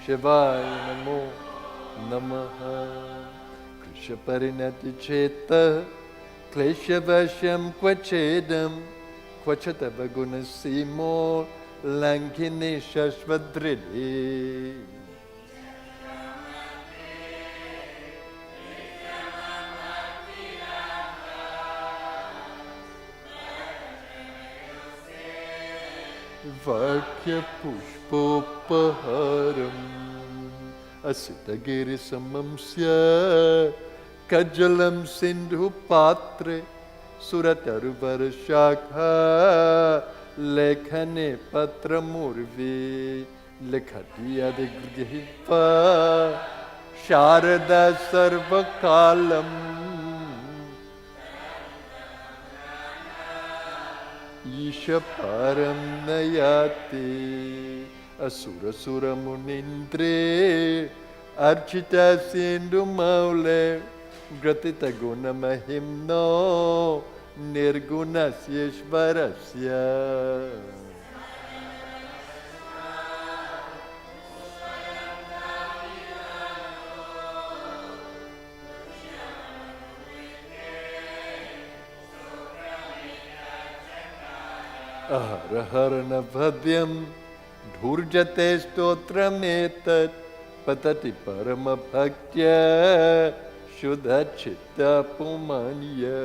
Shivaya Namo Namaha. Krisha Parinati Cheta Kleshavashyam Kvachedam Kvachatava Gunasimo Lankini Shashvadridhi. Vakya Pushpopaharam Asitagiri Samamsya Kajalam Sindhu Patre Surataruvar Shakha Lekhane Patramurvi Lekhatiya Digrihipa Sharada Sarvakalam Isha Param Nayati Asura Sura Munindre Archita Sindhu Maule Gratita Guna Mahimno Nirgunasya Shvarasya. Ahara Bhadyam Dhurjate Stotrametat Patati Parama Bhaktya Shuddha Chitta Pumanya.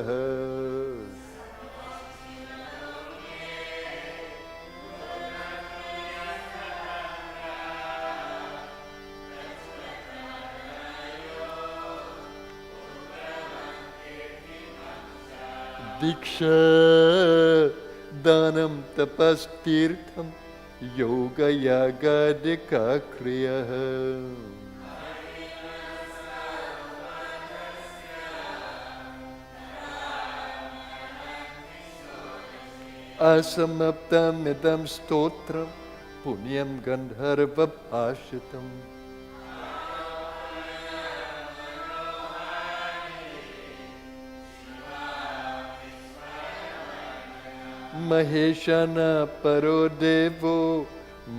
Diksha Danam Tapastirtham Yoga Yaga Dika Kriya. Asamaptam Idam Stotram Punyam Gandharva Bhashitam. Maheshana Parodevo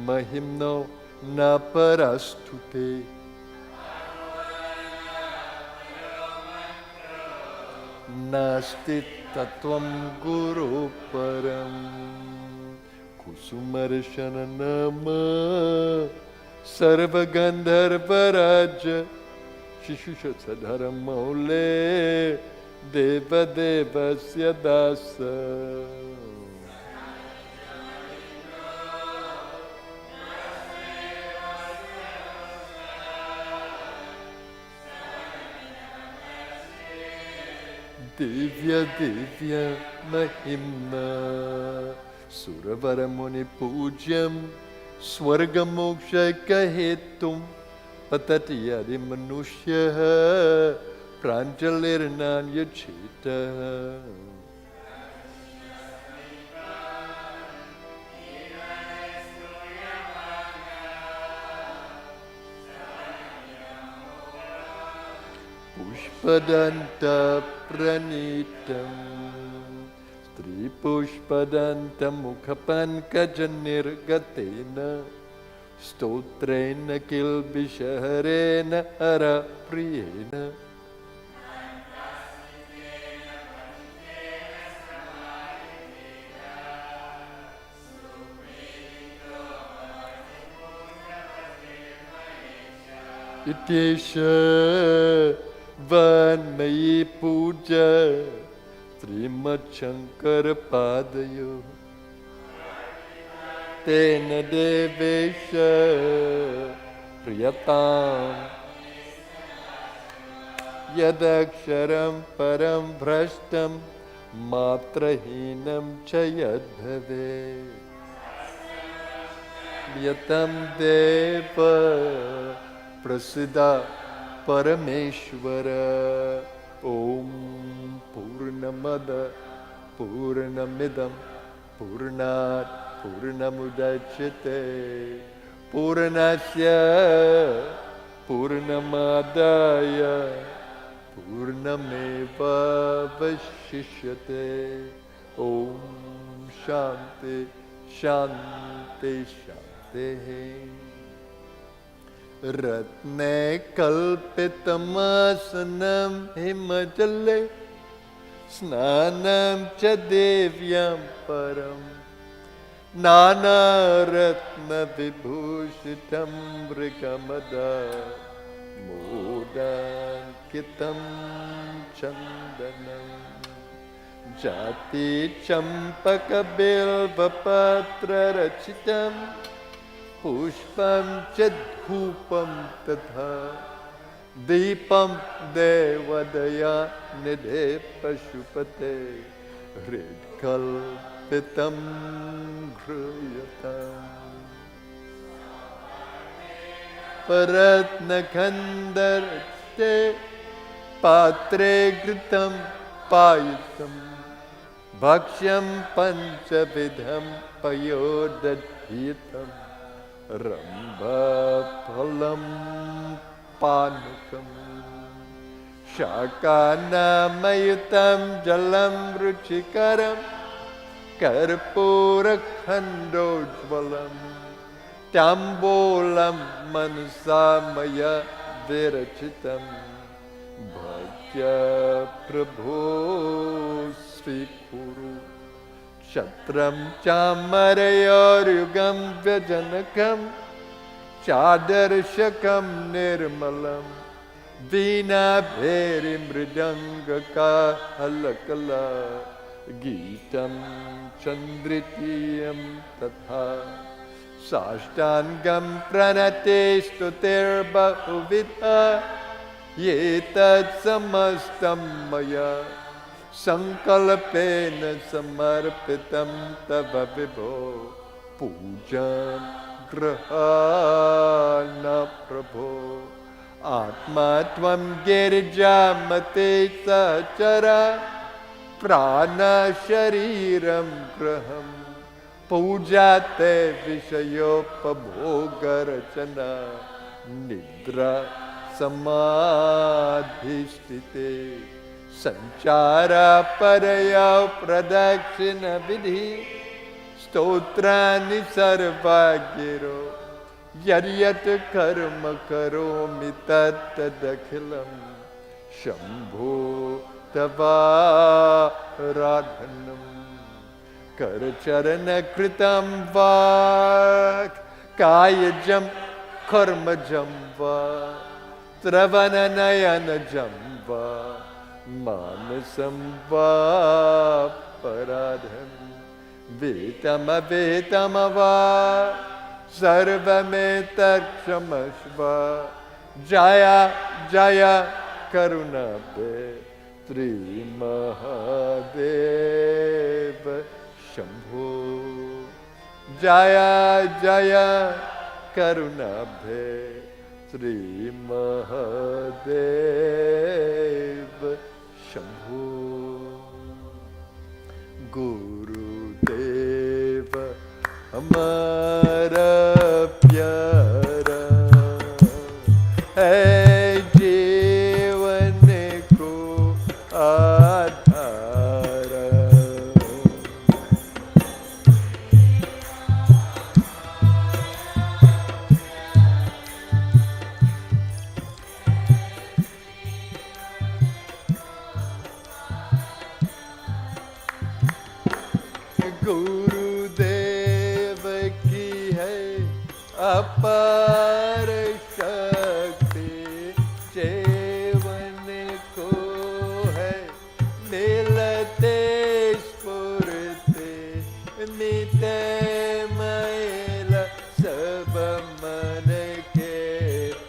Mahimno Naparastute. Nasti Tatvam Guru Param Kusumarshana Nama Sarva Gandharva Raja Shishusha Sadhara Maule Deva Devasya Dasa. Divya Divya Mahimnah Suravara Muni Pujyam Swarga Moksha Kahetum Patati Adi Manushya Pranjalirnanya Chita. Pushpadanta Pranitam Stri Pushpadanta Mukhapankajanirgatena Stotrena Kilbisharena Hara Priyena. Itesha Vanmayi Puja Srimad Shankara Padayo Tena Devesha Priyatam Yadaksharam Param Bhrashtam Matrahinam Chayadhave Yatam Deva Prasiddha Parameshwara. Om Purnamada Purnamidam Purnat Purnamudachyate Purnasya Purnamadaya Purnameva vashishyate. Om Shanti Shanti Shanti. Ratne kalpitamasanam himajale snanam cha devyam param nana ratna vibhushitam mrigamada modankitam chandanam jati champaka bilva patra rachitam pushpam chadhupam tatha deepam devadaya nidhe pashupate hridkalpitam ghryatam paratna khandarte patre gritam payasam bhakshyam panchavidham payodadhitam Ramba phalam panakam Shakanamayutam jalam ruchikaram Karpura khandojvalam Tambolam mansamaya virachitam Bhajya prabho svikuru Shatram chamarayoryugam vyajanakam Chadarshakam nirmalam Veena bheri mridangaka halakala Geetam chandritiyam tatha Sashtangam pranate stutir bahuvidha Yetat samastam maya Sankalpena samarpitam tava vibho Pujam grahana prabho Atma tvam girijamate sachara Prana shariram graham Pujate vishayopabogarachana Nidra samadhisthite Sanchara paraya pradakshina vidhi Stotrani sarvagiro Yaryat karma karomi tattadakhilam Shambho tavaradhanam Karacharana kritam vak Kayajam karmajam va Travananayanajam va Manasam va paradham Vetama vetama va Sarvametakshamaśva Jaya jaya karuna be Tri Mahadeva Shambho Jaya jaya karuna be Tri Mahadeva Shambho Guru Deva Hamara Pyara Hai Jeevan ko Aadhara Guru Deva ki hai apar shakti Jeevan ko hai milate spurte mite maila sab man ke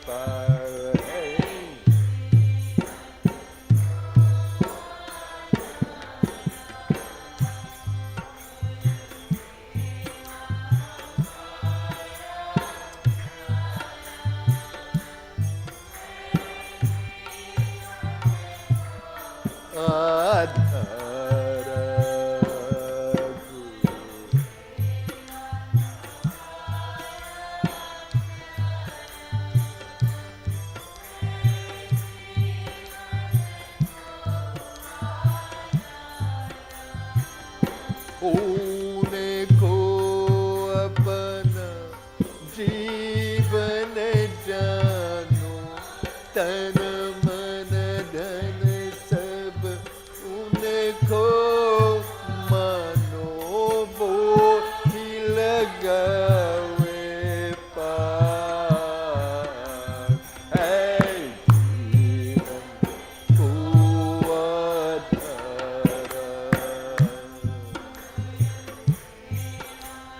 par hai Adhara Guru उनको अपना जीवन जानो, तन मन धन सब उनको मानो, वो ही लगावे पार है जीवन को आधारा।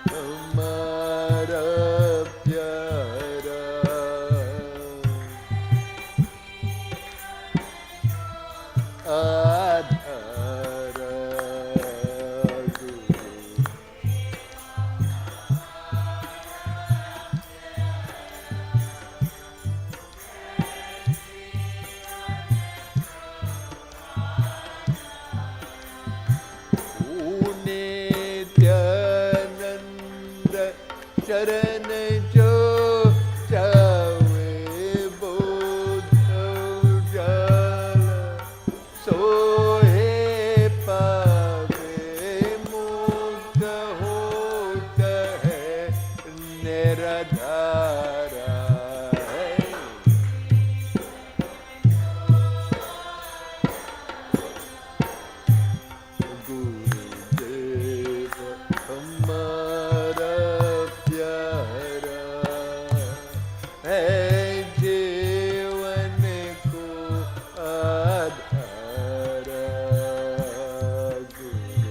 हमारा प्यारा आधारा गुरु। नित्यानंद शरण जो जावे, बोध उजाला सोहे पावे, मुक्त होता है निराधारा है। गुरुदेव हमारा प्यारा है, जीवन को आधारा गुरु।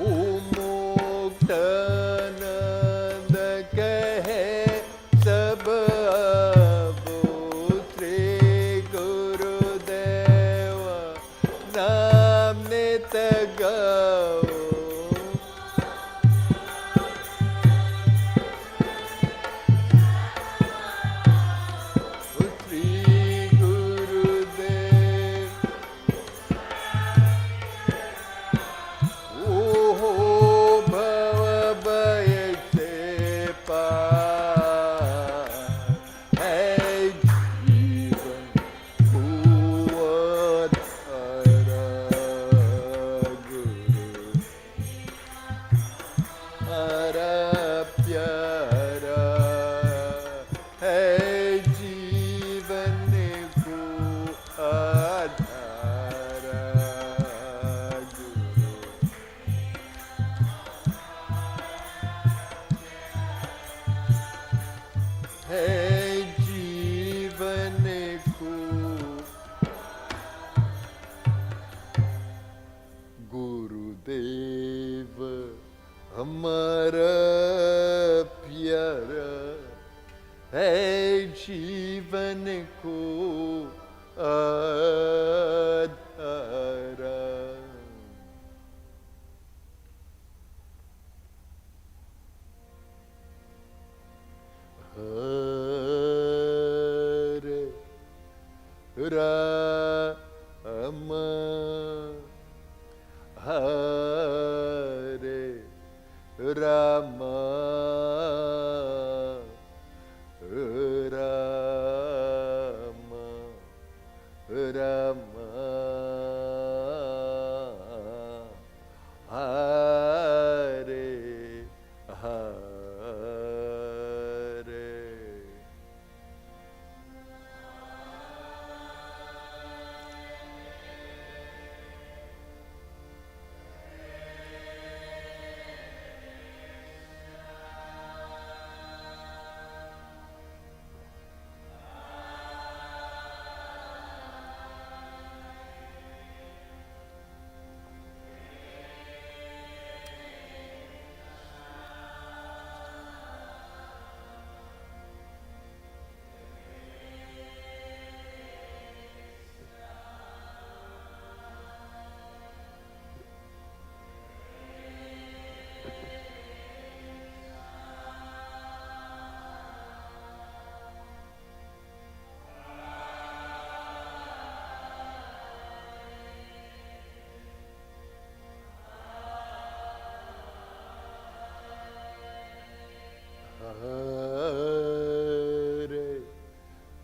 ओ मुक्तानंद कहे सब अब, श्री गुरुदेव नाम नित गाओ। श्री गुरुदेव ओहो भव भय से पार है, जीवन को आधारा गुरु। हमारा प्यारा है, जीवन को आधारा गुरु। है जीवन को गुरुदेव हमारा प्यारा है, जीवन को आधारा। हरे राम हरे Ram Ram Ram Hare Hare.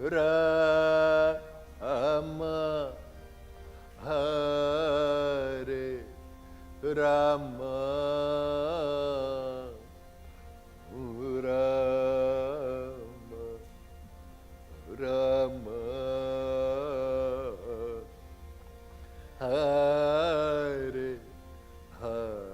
Rama, Hare Rama, Rama, Rama, Hare Hare.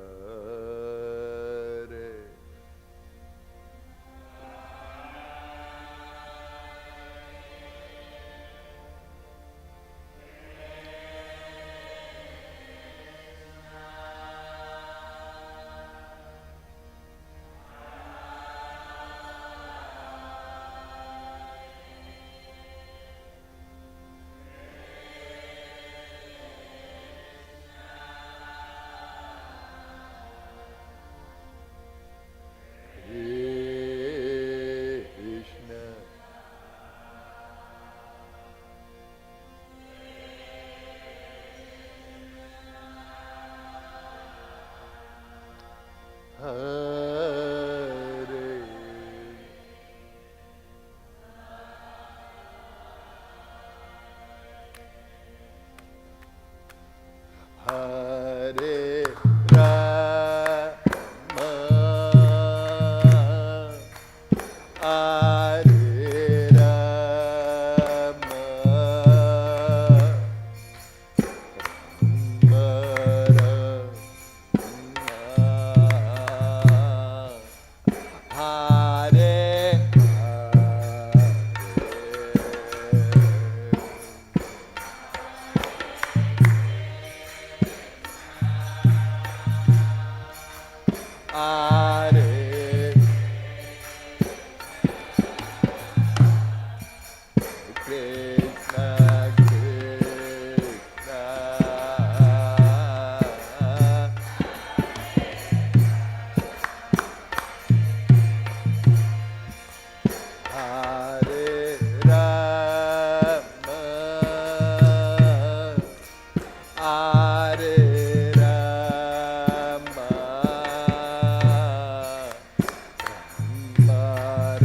Krishna, Hare, Hare Rama, Hare Rama, Krishna, Krishna, Hare Rama, Hare Rama, Rama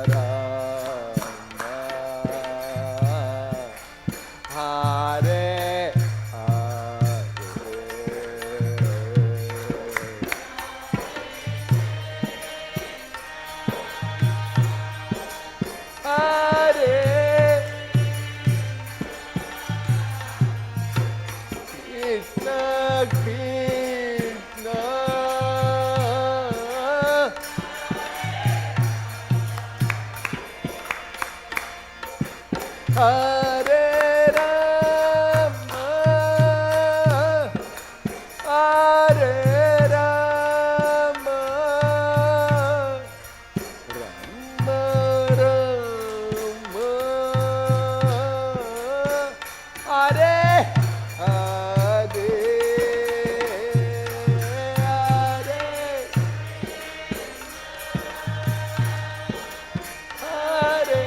Rama, Hare Hare, Krishna, Krishna, Hare Rama, Hare Rama, Rama Rama, Hare Hare, Hare Hare.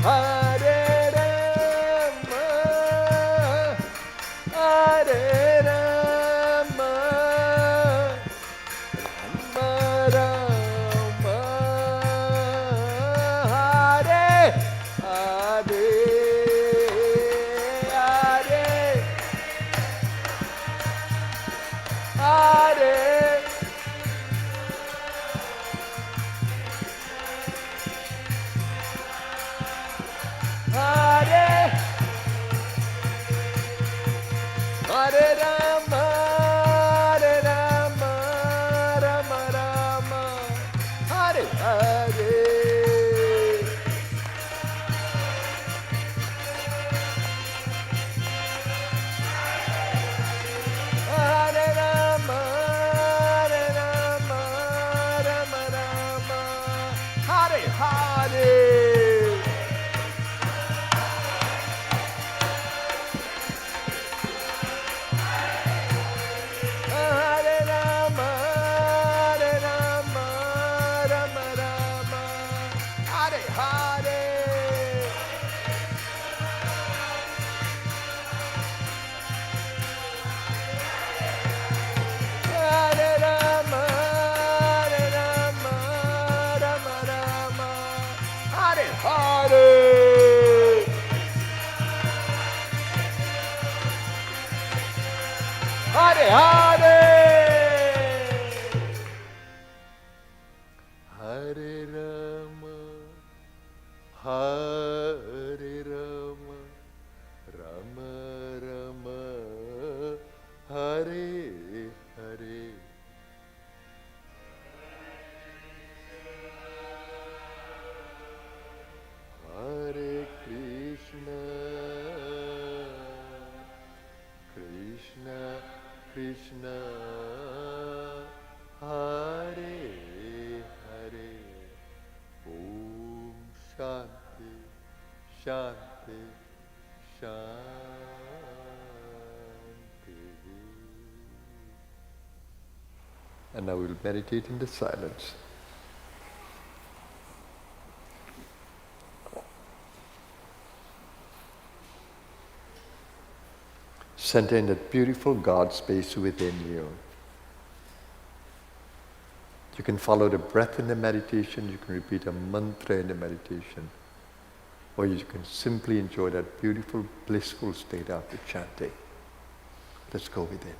Hare Rama, Hare Rama, Rama Rama, Hare Hare, Hare Hare, Hare Rama, Hare Rama, Rama Rama, Hare Hare. Hare Rama, Hare Rama, Rama Rama, Hare Hare. Hare Rama, Hare Rama, Rama Rama, Hare Hare. Hare Rama, Hare Rama, Rama Rama, Hare Hare. Hare Hare. Hare Rama, Hare Rama, Rama Rama, Hare Hare. Hare Krishna, Krishna Krishna, Hare Hare, Om Shanti, Shanti, Shanti. And now we'll meditate in the silence. Center in that beautiful God space within you. You can follow the breath in the meditation, you can repeat a mantra in the meditation, or you can simply enjoy that beautiful, blissful state after chanting. Let's go within.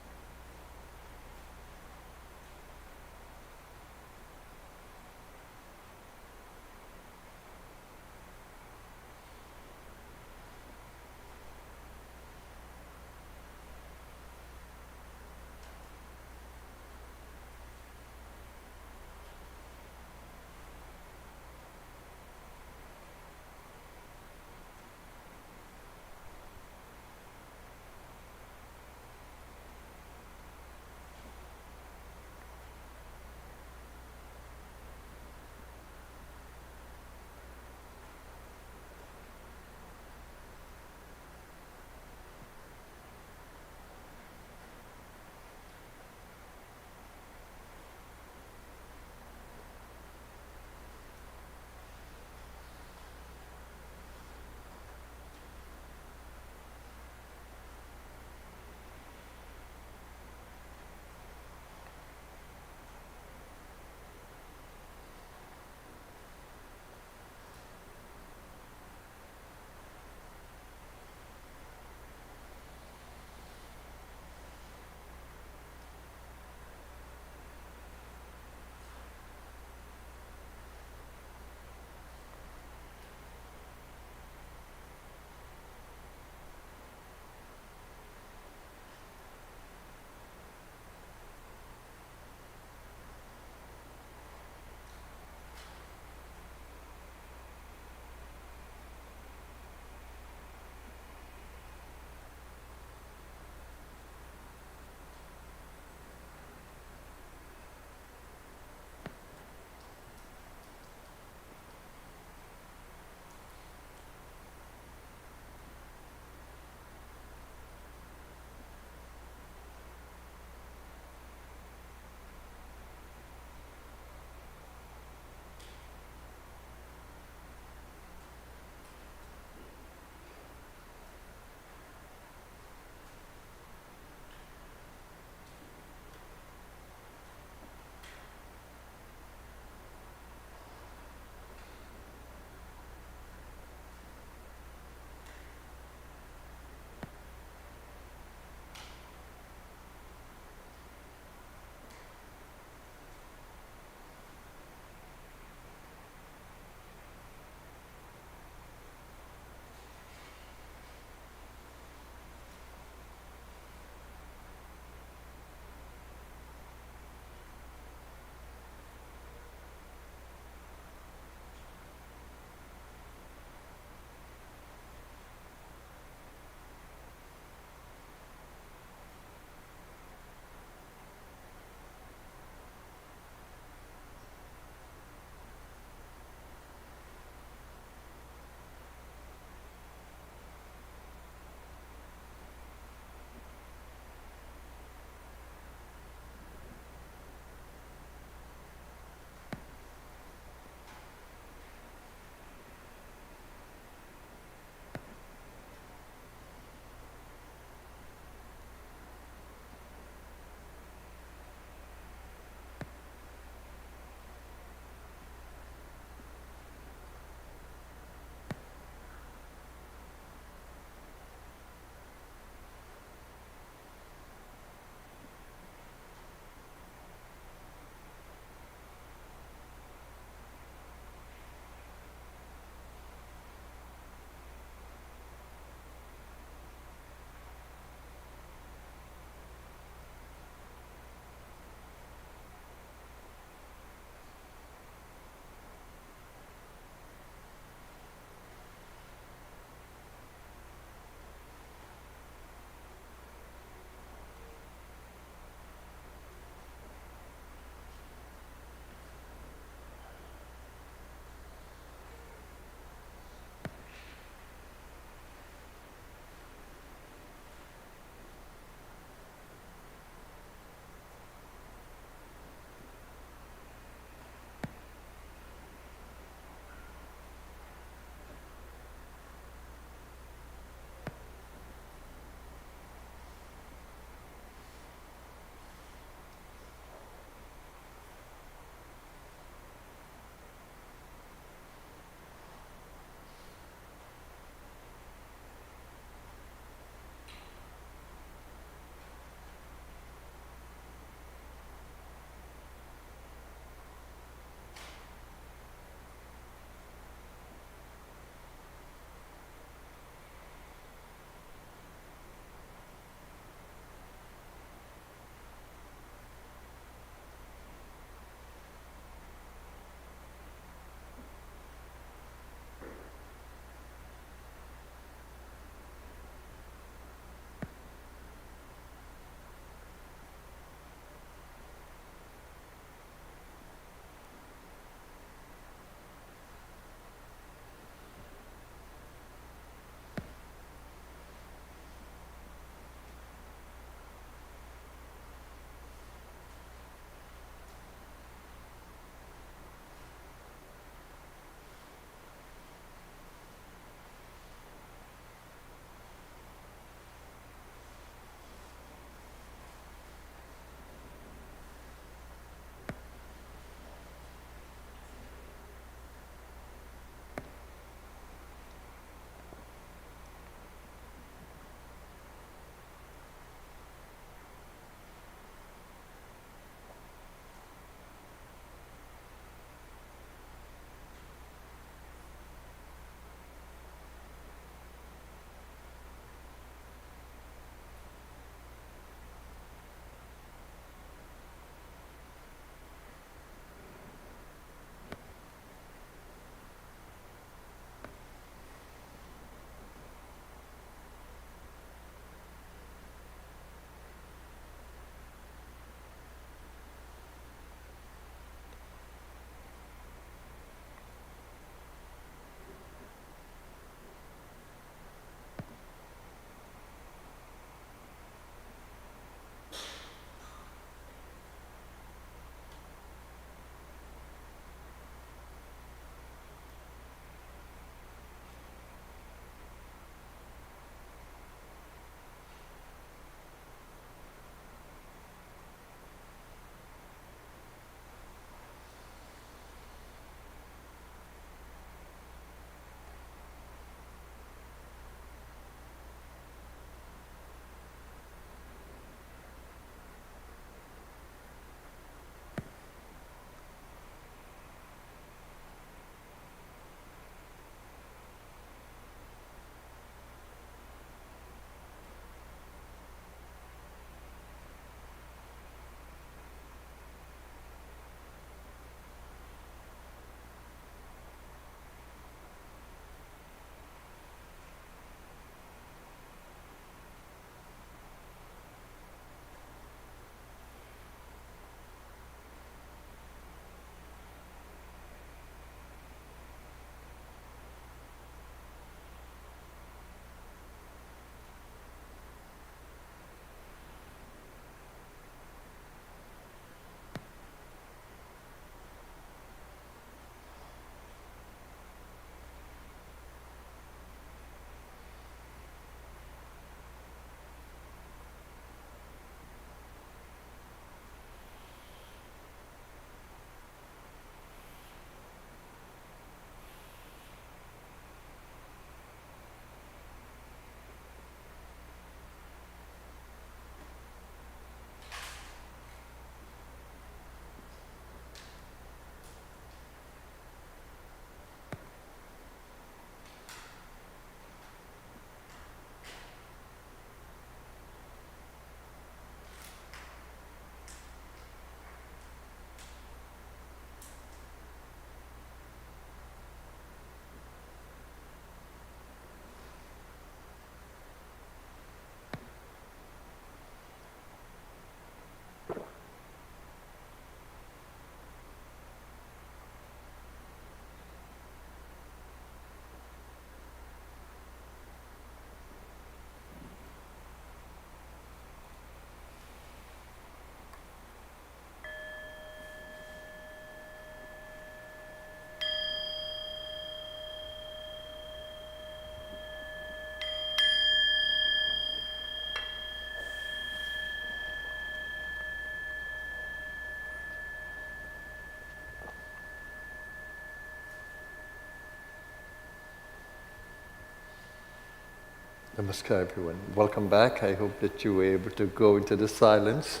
Namaskar, everyone. Welcome back. I hope that you were able to go into the silence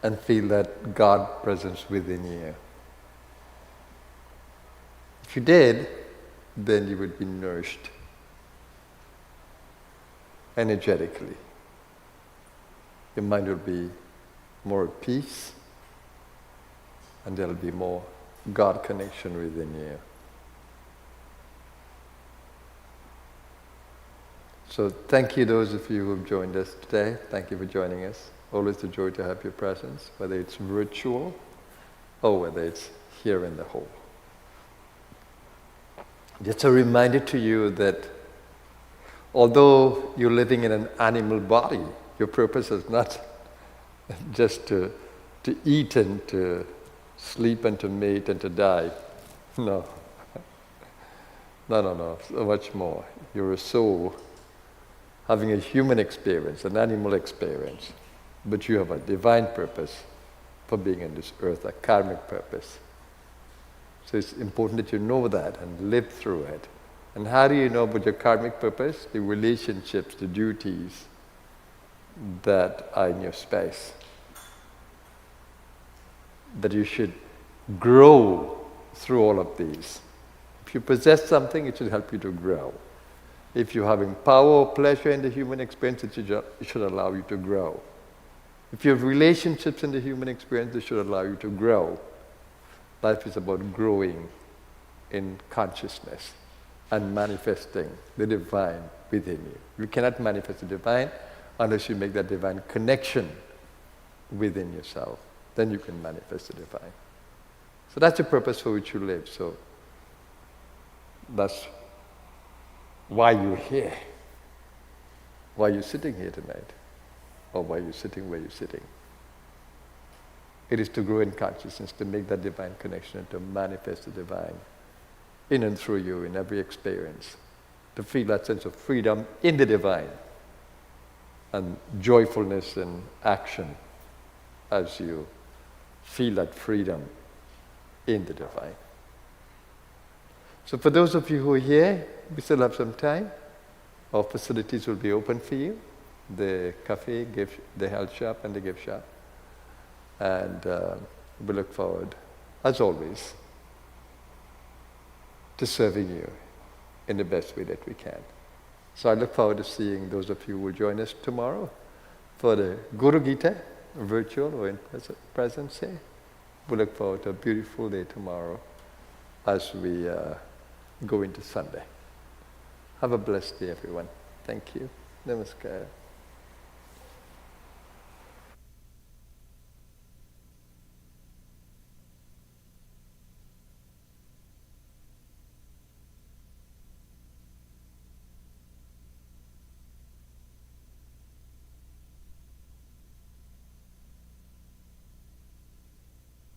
and feel that God presence within you. If you did, then you would be nourished energetically. Your mind will be more at peace, and there'll be more God connection within you. So thank you, those of you who have joined us today. Thank you for joining us. Always a joy to have your presence, whether it's virtual or whether it's here in the hall. Just a reminder to you that although you're living in an animal body, your purpose is not just to eat and to sleep and to mate and to die. No. No. So much more. You're a soul having a human experience, an animal experience, but you have a divine purpose for being on this earth, a karmic purpose. So it's important that you know that and live through it. And how do you know about your karmic purpose? The relationships, the duties that are in your space. That you should grow through all of these. If you possess something, it should help you to grow. If you're having power or pleasure in the human experience, it should allow you to grow. If you have relationships in the human experience, it should allow you to grow. Life is about growing in consciousness and manifesting the divine within you. You cannot manifest the divine unless you make that divine connection within yourself. Then you can manifest the divine. So that's the purpose for which you live. So that's why you're here, why you're sitting here tonight, or why you're sitting where you're sitting. It is to grow in consciousness, to make that divine connection, and to manifest the divine in and through you in every experience, to feel that sense of freedom in the divine and joyfulness in action as you feel that freedom in the divine. So for those of you who are here, we still have some time. Our facilities will be open for you. The cafe, the health shop, and the gift shop. And we look forward, as always, to serving you in the best way that we can. So I look forward to seeing those of you who will join us tomorrow for the Guru Gita, virtual or in presence here. We look forward to a beautiful day tomorrow as we go into Sunday. Have a blessed day, everyone. Thank you. Namaskar.